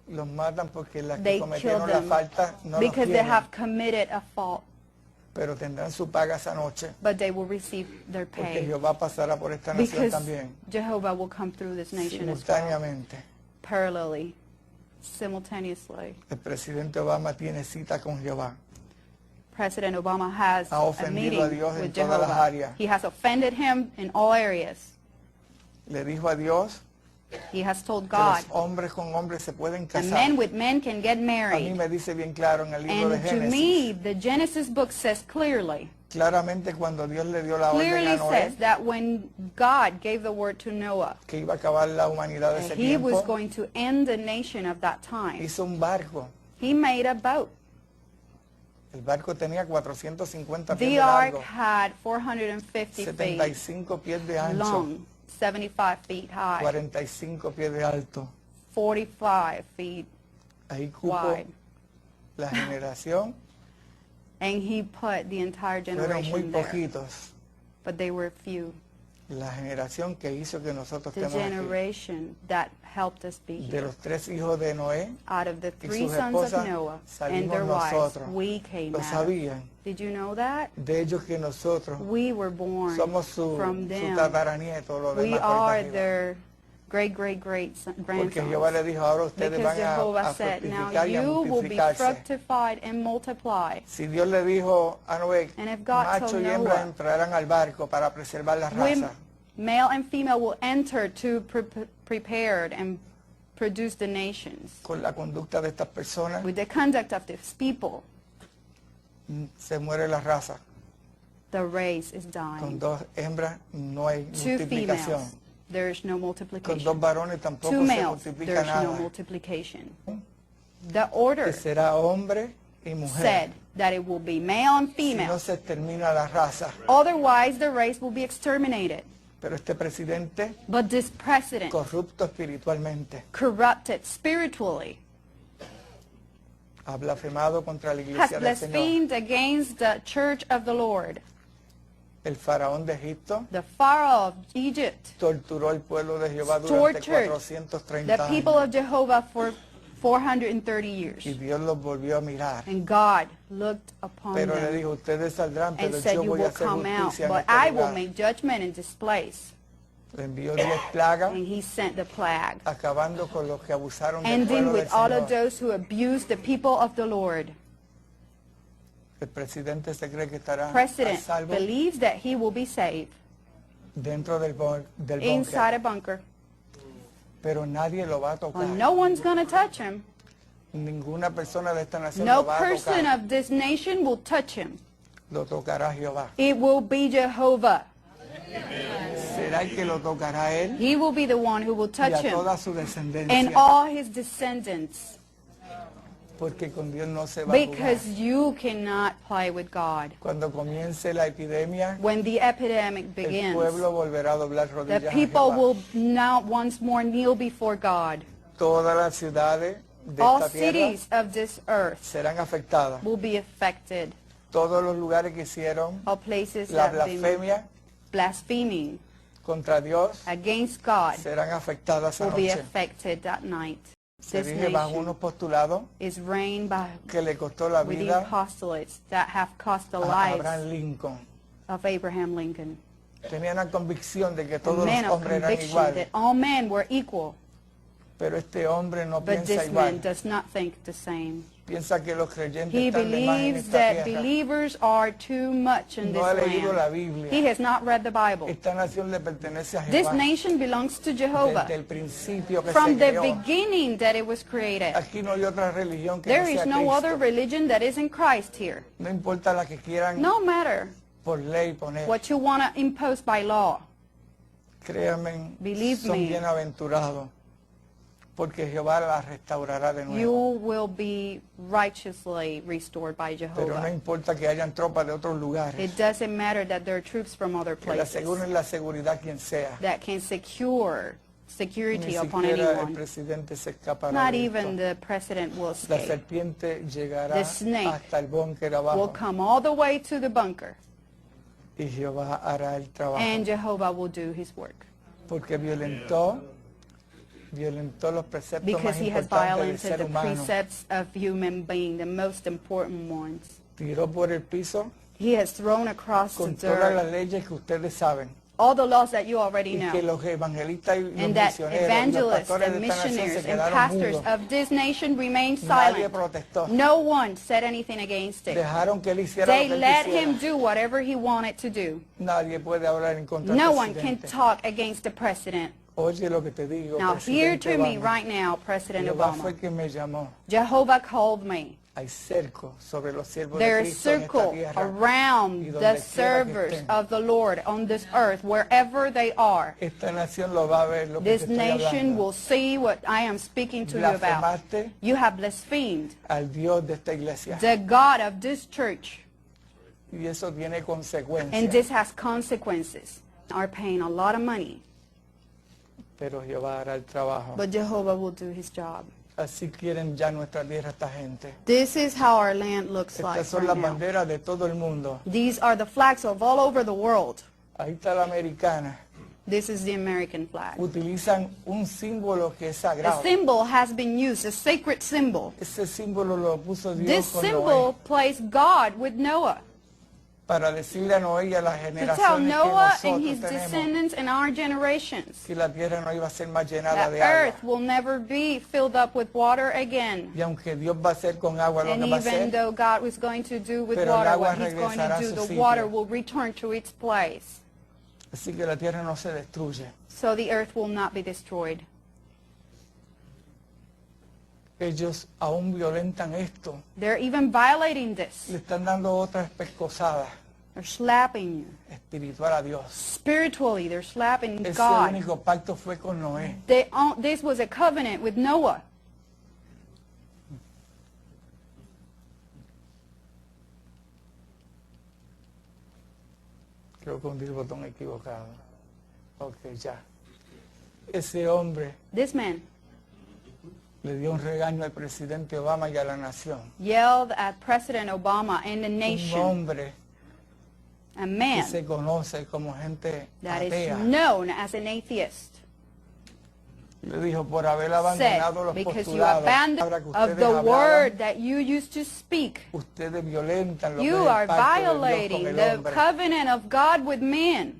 Los matan porque las que They kill cometieron la them falta no los because they tienen. have committed a fault, Pero tendrán su paga esa noche. but they will receive their Porque pay Jehová pasará por esta nación because también. Jehovah will come through this nation as well, Simultáneamente. parallelly, simultaneously. El presidente Obama tiene cita con Jehová. President Obama has Ha a ofendido meeting a Dios en with todas las Jehovah. áreas. He has offended him in all areas. Le dijo a Dios He has told que God los hombres con hombres se pueden that casar. men with men can get A mí married. me dice bien claro en el libro de And to Génesis. me, the Genesis book says clearly, Claramente cuando Dios le dio la orden clearly a Noé says that when God gave the word to Noah, que iba a acabar la humanidad de ese he was tiempo, going to end the nation of that time. hizo un barco. He made a boat. El barco tenía 450 pies The de ark largo, had 450 feet 75 pies de ancho, long, 75 feet high, 45 pies de alto. 45 feet Ahí cupo wide. la generación, And he put the entire fueron muy generation there. poquitos. But they were few. La generación que hizo que nosotros The estemos aquí. generation that helped us be De here. los 3 hijos de Noé Out of the y 3 sus sons of esposas, Noah and salimos their wives, nosotros. we came Lo out. sabían. Did you know that? De ellos que nosotros We were born somos su from them. tataranieto, lo We demás por ahí are arriba. their great Porque Jehová le grandsons. dijo, ahora ustedes Because van Jehovah a said, now fructificar y a you will be multiplicarse. fructified and multiply. Si Dios le dijo a Noé, And if God macho told y hembra Noah, entrarán al barco para preservar la Women, raza. male and female will enter to prepared and produce the nations. Con la conducta de estas personas With the conduct of these people, se muere la raza. the race is Con dying. 2 hembras no hay 2 multiplicación. females, there is no Con 2 multiplication. varones tampoco 2 se males, multiplica there is no nada. multiplication. The order Que será hombre y mujer. said that it will be male and Si no female. se extermina la raza. Otherwise, the race will be exterminated. Pero este presidente, But this president, corrupto espiritualmente, corrupted spiritually, ha blasfemado contra la has iglesia del Señor. blasphemed against the church of the Lord. El faraón de Egipto The Pharaoh of Egypt torturó al pueblo de Jehová durante tortured 430 the people años. of Jehovah for 430 years. Y Dios los volvió a mirar. And God looked upon Pero le them dijo, ustedes saldrán, and pero said, yo you voy a will hacer come out, justicia en but este I will lugar. make judgment in this place. Le envió 10 plagas, And he sent the plague, acabando con los que abusaron del ending pueblo del with all of Señor. those who abused the people of the Lord. El presidente se cree que estará a President salvo believes that he will be saved dentro del inside búnker, a bunker. pero nadie lo va a tocar. Well, no one's going to touch him. Ninguna persona de esta nación No lo va a person tocar. of this nation will touch him. Lo tocará Jehová. It will be Jehovah. Será el que lo tocará él He will be the one who will y touch a him toda su and descendencia. all his descendants. Porque con Dios no se va a jugar. Because you cannot play with God. Cuando comience la epidemia, When the epidemic el begins, pueblo volverá a doblar the rodillas a people Jehová. will now once more kneel before God. Todas las ciudades de All esta tierra cities of this earth serán afectadas will be affected. todos los lugares que hicieron all places la that have been blasfemia blaspheming contra Dios against God serán afectadas esa will be noche. affected that night. Se This rige bajo nation unos postulados is reigned by que le costó la within vida postulates that have cost the a lives Abraham Lincoln. of Abraham Lincoln. Tenía una convicción de que A todos man los of hombres eran conviction iguales, that all men were equal, pero este hombre no but piensa this man igual. does not think the same. Piensa que los creyentes He están de más en believes esta that tierra. believers are too much in No ha this leído la land. Biblia. He has not read the Bible. Esta nación le pertenece a This Jehová nation belongs to Jehovah desde el principio que from se the creó. beginning that it was created. Aquí no hay otra religión que There no is sea no Cristo. other religion that isn't Christ here. No importa la que quieran No matter por ley poner. what you want to impose by law. Créanme, Believe son me. bienaventurados, porque Jehová la restaurará de You nuevo. will be righteously restored by Pero no Jehovah. importa que hayan tropas de otros lugares, It doesn't matter that there are troops from other que la places aseguren la seguridad quien sea. that can secure Ni security upon siquiera el anyone. presidente se escapará Not de even esto. the president will La escape. serpiente llegará The snake hasta el búnker Will abajo come all the way to the bunker, y Jehová hará el trabajo. and Jehovah will do his work. Porque violentó los preceptos Because más he has importantes del violated ser the humano. precepts of human being, the most important ones. Tiró por el piso He has thrown across the con todas las dirt leyes que ustedes saben. all the laws that you already Y que know. los evangelistas y los And that misioneros y los evangelists pastores and de esta nación se missionaries and quedaron pastors mudos. of this nation remain Nadie silent. protestó. No one said anything against it. Dejaron que él hiciera They lo que él let quisiera. him do whatever he wanted to do. Nadie puede hablar en contra No del one can presidente. talk against the president. Oye lo que te digo, Now hear presidente to me Obama. right now, President Jehová fue Obama. quien me llamó. Jehovah called me. Hay cerco sobre los siervos There de is Cristo en esta circle tierra. around Y donde the quiera que servers estén. of the Lord on this earth, wherever they are. Esta nación lo va a ver lo que This te estoy nation hablando. will see what I am speaking to you about. Blasfemaste You have blasphemed al Dios de esta iglesia. the God of this church, Y eso tiene and consecuencias. this has consequences. Are paying a lot of money, Pero Jehová hará el trabajo. but Jehovah will do his job. Así quieren ya nuestra tierra esta gente. This is how our land looks like Estas son right las now. banderas de todo el mundo. These are the flags of all over the world. Ahí está la americana. This is the American flag. Utilizan un símbolo que es A sagrado. symbol has been used, a sacred symbol. Ese símbolo lo puso Dios This con symbol Noé placed God with Noah para decirle a Noé y a las to tell generaciones que Noah and nosotros his tenemos descendants and our generations que la tierra no iba a ser más llenada that de agua. earth will never be filled up with water again. Y aunque Dios va a hacer con agua lo And que va a even hacer, though God was going to do with Pero el water agua what he's going regresará to a do, su the sitio. water will return to its place. así que la tierra no se destruye. So the earth will not be destroyed. Ellos aún violentan esto. They're even violating this. Le están dando otra pescosada They're slapping you. espiritual a Dios. Spiritually, they're slapping Ese God. único pacto fue con Noé. This was a covenant with Noah. Creo que hundí el botón equivocado. Ok, ya. Ese hombre This man le dio un regaño al presidente Obama y a la nación. yelled at President Obama and the Un nation, hombre a que man se conoce como gente that is atea. known as an atheist, Le dijo, por haber said, abandonado los because you postulados abandoned ahora que of ustedes the hablaban, word that you used to speak, ustedes violentan lo que es you el are pacto de Dios con violating el the hombre, covenant of God with man,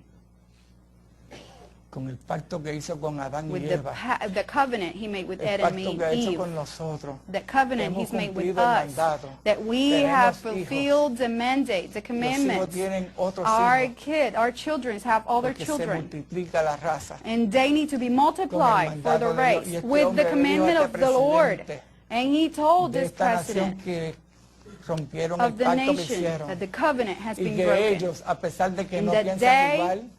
con el pacto que hizo con Adán y with Eva, the covenant he made with el Adam pacto and que ha hecho Eve, con nosotros. the covenant Hemos he's made with cumplido el us, mandato. that we Tenemos have hijos. fulfilled the mandate, the Los hijos commandments. tienen otros Our hijos, our children have all their porque se children, multiplica la raza. and they need to be multiplied for the mandato de Dios. race Y este with the hombre le dijo a commandment este of the Lord. presidente And he told de this esta nación president que rompieron el of the pacto que nation hicieron that the covenant has y been que broken. ellos, a pesar de que And no that piensan they, igual,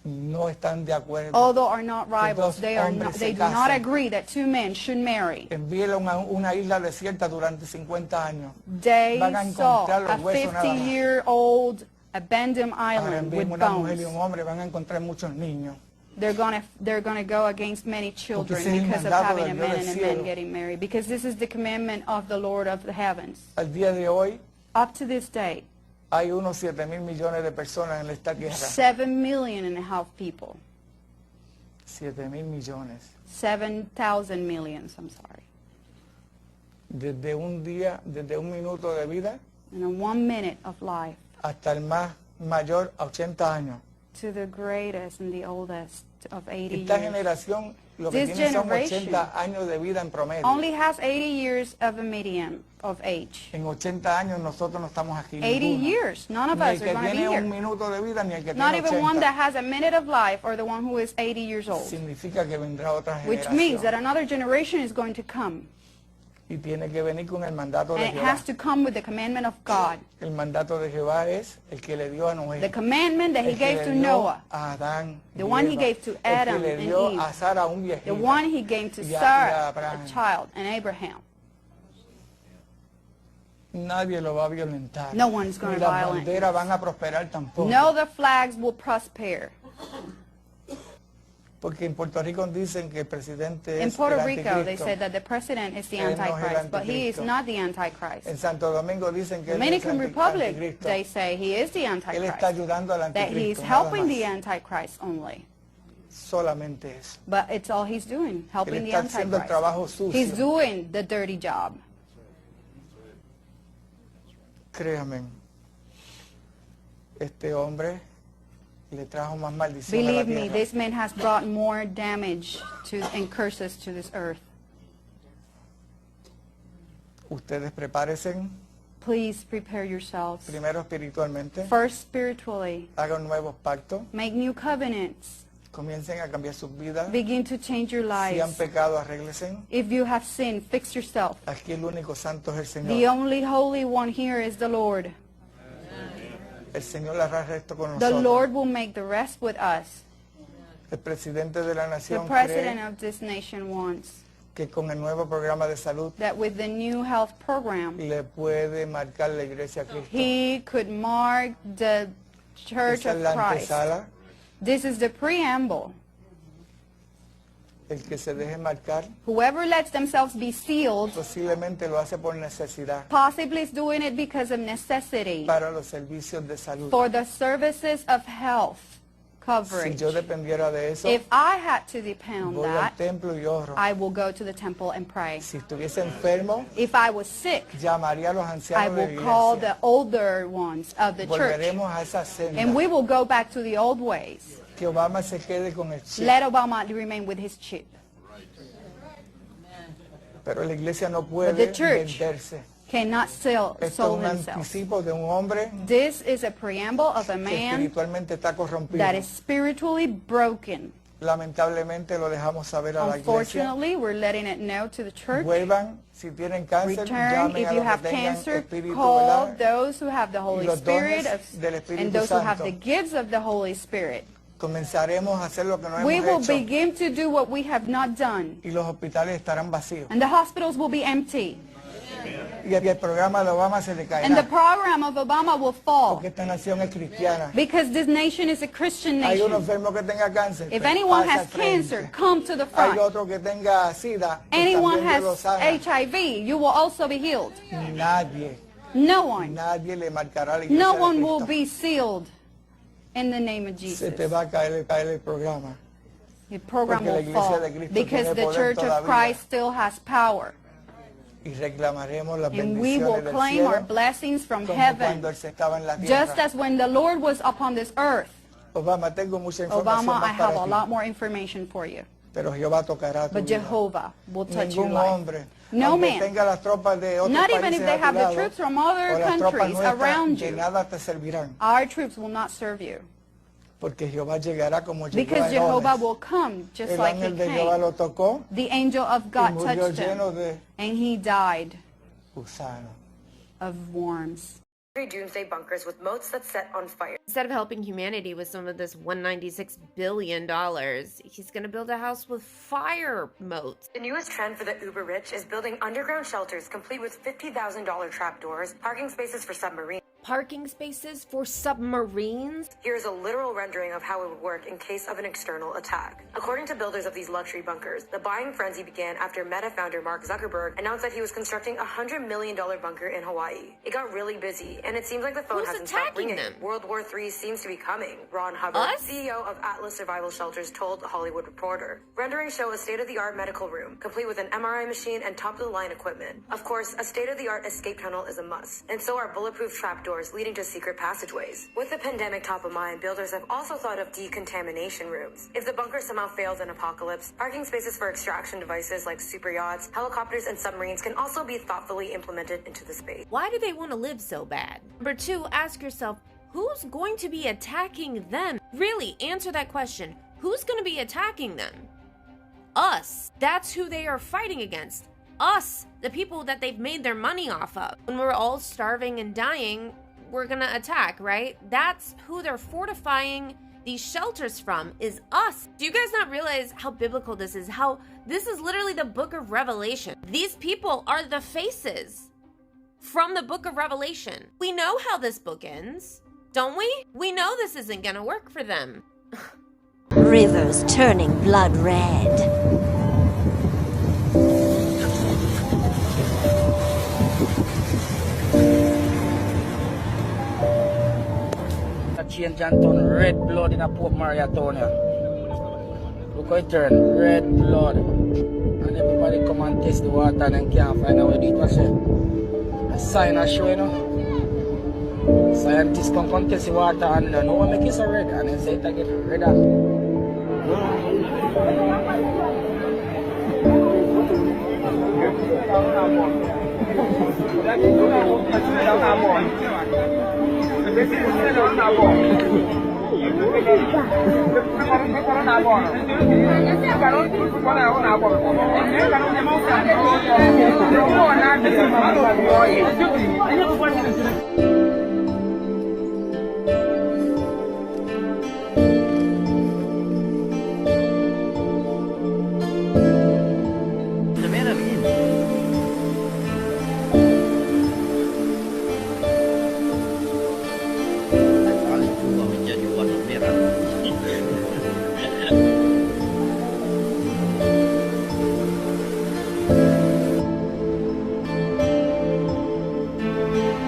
no están de acuerdo. Although are not dos rivals, they hombres se do not casen. agree that two men should marry. Envíelo a una isla desierta durante 50 años. They Van a saw encontrar a los huesos nada más. 50-year-old abandoned Ahora island with envíen una mujer y bones. un hombre, van a encontrar muchos niños. They're gonna go against many children ese es el because of mandato having del a Dios man del and a man cielo. getting married. Because this is the commandment of the Lord of the heavens. Al día de hoy, Up to this day, hay unos 7.000 millones de personas en esta tierra. 7.5 million people. 7.000 millones. 7,000 millions, I'm sorry. Desde un día, desde un minuto de vida And in 1 minute of life, hasta el más mayor a 80 años. to the greatest and the oldest of 80 Esta years, generación lo que This tiene son generation 80 años de vida en promedio. only has 80 years of a median of age. En 80 años nosotros no estamos aquí. 80 ninguno. years. None of Ni el us que are going to be tiene un here. minuto de vida ni el que Not tiene even one 80. that has a minute of life or the one who is 80 years old. Significa que vendrá otra Which means that generación. another generation is going to come. Y tiene que venir con el mandato de And it Jehová. has to come with the commandment of God. El mandato de Jehová es el que le dio a Noé. The commandment that he el que gave le to dio Noah. a Adán y The one he Eva, gave to Adam el que le and dio Eve. a Sara un viejito. The one he gave to y a Sarah, Abraham. a child, and Abraham. Nadie lo va a violentar. No one's gonna Ni las violate. banderas van a prosperar tampoco. No, the flags will prosper. Porque en Puerto Rico dicen que el presidente In es Puerto el Rico, they anticristo. said that the president is the Él no es el Antichrist, but he is anticristo. not the Antichrist. En Santo Domingo dicen que él es Dominican el Republic, anticristo. they say he is the Él está Antichrist. ayudando al That he is anticristo. nada helping más. the Antichrist only. Solamente eso. But it's all he's doing, Él helping the está haciendo el trabajo Antichrist. He's sucio. doing the dirty job. Créame, este hombre le trajo más maldición a la Believe me, tierra. this man has brought more damage and curses to this earth. Ustedes prepárense Please prepare yourselves. primero espiritualmente, First, spiritually, hagan nuevos pactos, make new covenants. comiencen a cambiar sus vidas. Begin to change your Si han lives. pecado, arréglesen. If you have sinned, fix yourself. Aquí el único santo es el The Señor. only holy one here is the Lord. El Señor hará resto con The nosotros. Lord will make the rest with us. El presidente de la The nación president cree of this nation wants que con el nuevo programa de salud that with the new health program, le puede marcar la iglesia a Cristo. he could mark the Church Esa es of la Christ. antesala. This is the preamble. El que se deje marcar Whoever lets themselves be sealed posiblemente lo hace por necesidad possibly is doing it because of necessity para los servicios de salud. for the services of health Si coverage. yo dependiera de eso, If I had to depend on voy al that, templo y oro. I will go to the temple and pray. Si estuviese enfermo, If I was sick, llamaría a los I ancianos de will la call iglesia. the older ones of the church, Volveremos a esa senda. and we will go back to the old ways. Que Obama se quede con el chip. Let Obama remain with his chip. Pero la iglesia no But puede the church venderse. cannot Esto es soul un himself. anticipo de un hombre This is a preamble of a que man espiritualmente está corrompido. that is spiritually broken. Lamentablemente lo dejamos saber a la iglesia. Unfortunately, we're letting it know to the church. Vuelvan, si tienen cáncer, Return llamen if a you los have que tengan cancer, espíritu, call ¿verdad? those who have the Holy los Spirit dones del Espíritu and those who have Santo. the gifts of the Holy Spirit. Comenzaremos a hacer lo que no We will hemos hecho begin to do what we have not done, y los hospitales estarán vacíos. and the hospitals will be empty, Y el programa de Obama se le and the caerá. program of Obama will fall, Porque esta nación es cristiana. because this nation is a Christian Hay un nation. enfermo que tenga cáncer. If pues anyone pasa has al frente. cancer, come to the Hay front. otro que tenga sida. pues Anyone también Dios lo has sana. HIV, you will also be healed. No one. Nadie le marcará la iglesia No de one will Cristo. be sealed in the name of Se Jesus. te va a caer el programa. The program Porque la will iglesia fall de Cristo because tiene the poder Church of todavía. Christ still has power. Y reclamaremos las And we will bendiciones del claim our cielo blessings from como heaven, cuando él se estaba en la tierra. just as when the Lord was upon this earth. Obama, tengo mucha información Obama, I más have para a ti, lot more information for you. pero Jehová tocará tu But vida. Jehovah will touch your Ningún life. hombre, No aunque man. tenga las tropas de otros Not even países if they a tu have the lado, troops from other o las tropas countries nuestras, around de you. nada te servirán, Our troops will not serve you, porque Jehová llegará como llegó because a Jehovah Herodes. will come just El like he ángel de Jehová came. lo tocó The angel of y God murió touched lleno him, de and he died gusanos. of worms. Doomsday bunkers with moats that set on fire. Instead of helping humanity with some of this $196 billion, he's going to build a house with fire moats. The newest trend for the uber rich is building underground shelters complete with $50,000 trapdoors, parking spaces for submarines. parking spaces for submarines? Here's a literal rendering of how it would work in case of an external attack. According to builders of these luxury bunkers, the buying frenzy began after Meta founder Mark Zuckerberg announced that he was constructing a $100 million bunker in Hawaii. It got really busy, and it seems like the phone Who's hasn't stopped attacking ringing. them? World War III seems to be coming, Ron Hubbard, Us? CEO of Atlas Survival Shelters, told The Hollywood Reporter. Renderings show a state-of-the-art medical room, complete with an MRI machine and top-of-the-line equipment. Of course, a state-of-the-art escape tunnel is a must, and so are bulletproof trapdoors leading to secret passageways. With the pandemic top of mind, builders have also thought of decontamination rooms. If the bunker somehow fails in apocalypse, parking spaces for extraction devices like super yachts, helicopters, and submarines can also be thoughtfully implemented into the space. Why do they want to live so bad? Number 2, ask yourself, who's going to be attacking them? Really, answer that question. Who's going to be attacking them? Us. That's who they are fighting against. Us, the people that they've made their money off of. When we're all starving and dying, we're gonna attack, right? That's who they're fortifying these shelters from, is us. Do you guys not realize how biblical this is? How this is literally the book of Revelation. These people are the faces from the book of Revelation. We know how this book ends, don't we? We know this isn't gonna work for them. Rivers turning blood red. Change and turn red blood in a Port Maria town here. Look how it turn red blood. And everybody come and test the water and then can't find out what it was. A sign I show, you know. Scientists come test the water and no one make it so red and then say it again redder.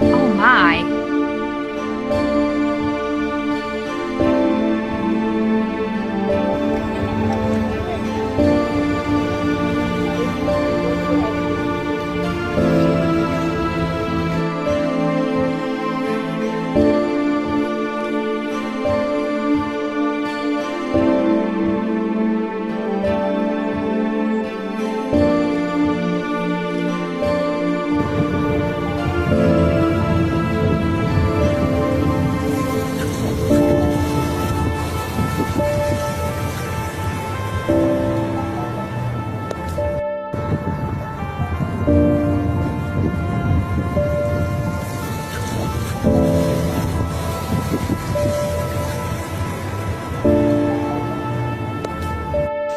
Oh my.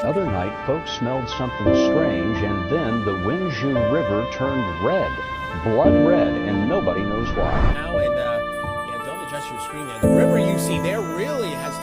Other night, folks smelled something strange, and then the Winju River turned red, blood red, and nobody knows why. Now, and don't adjust your screen there. The river you see there really has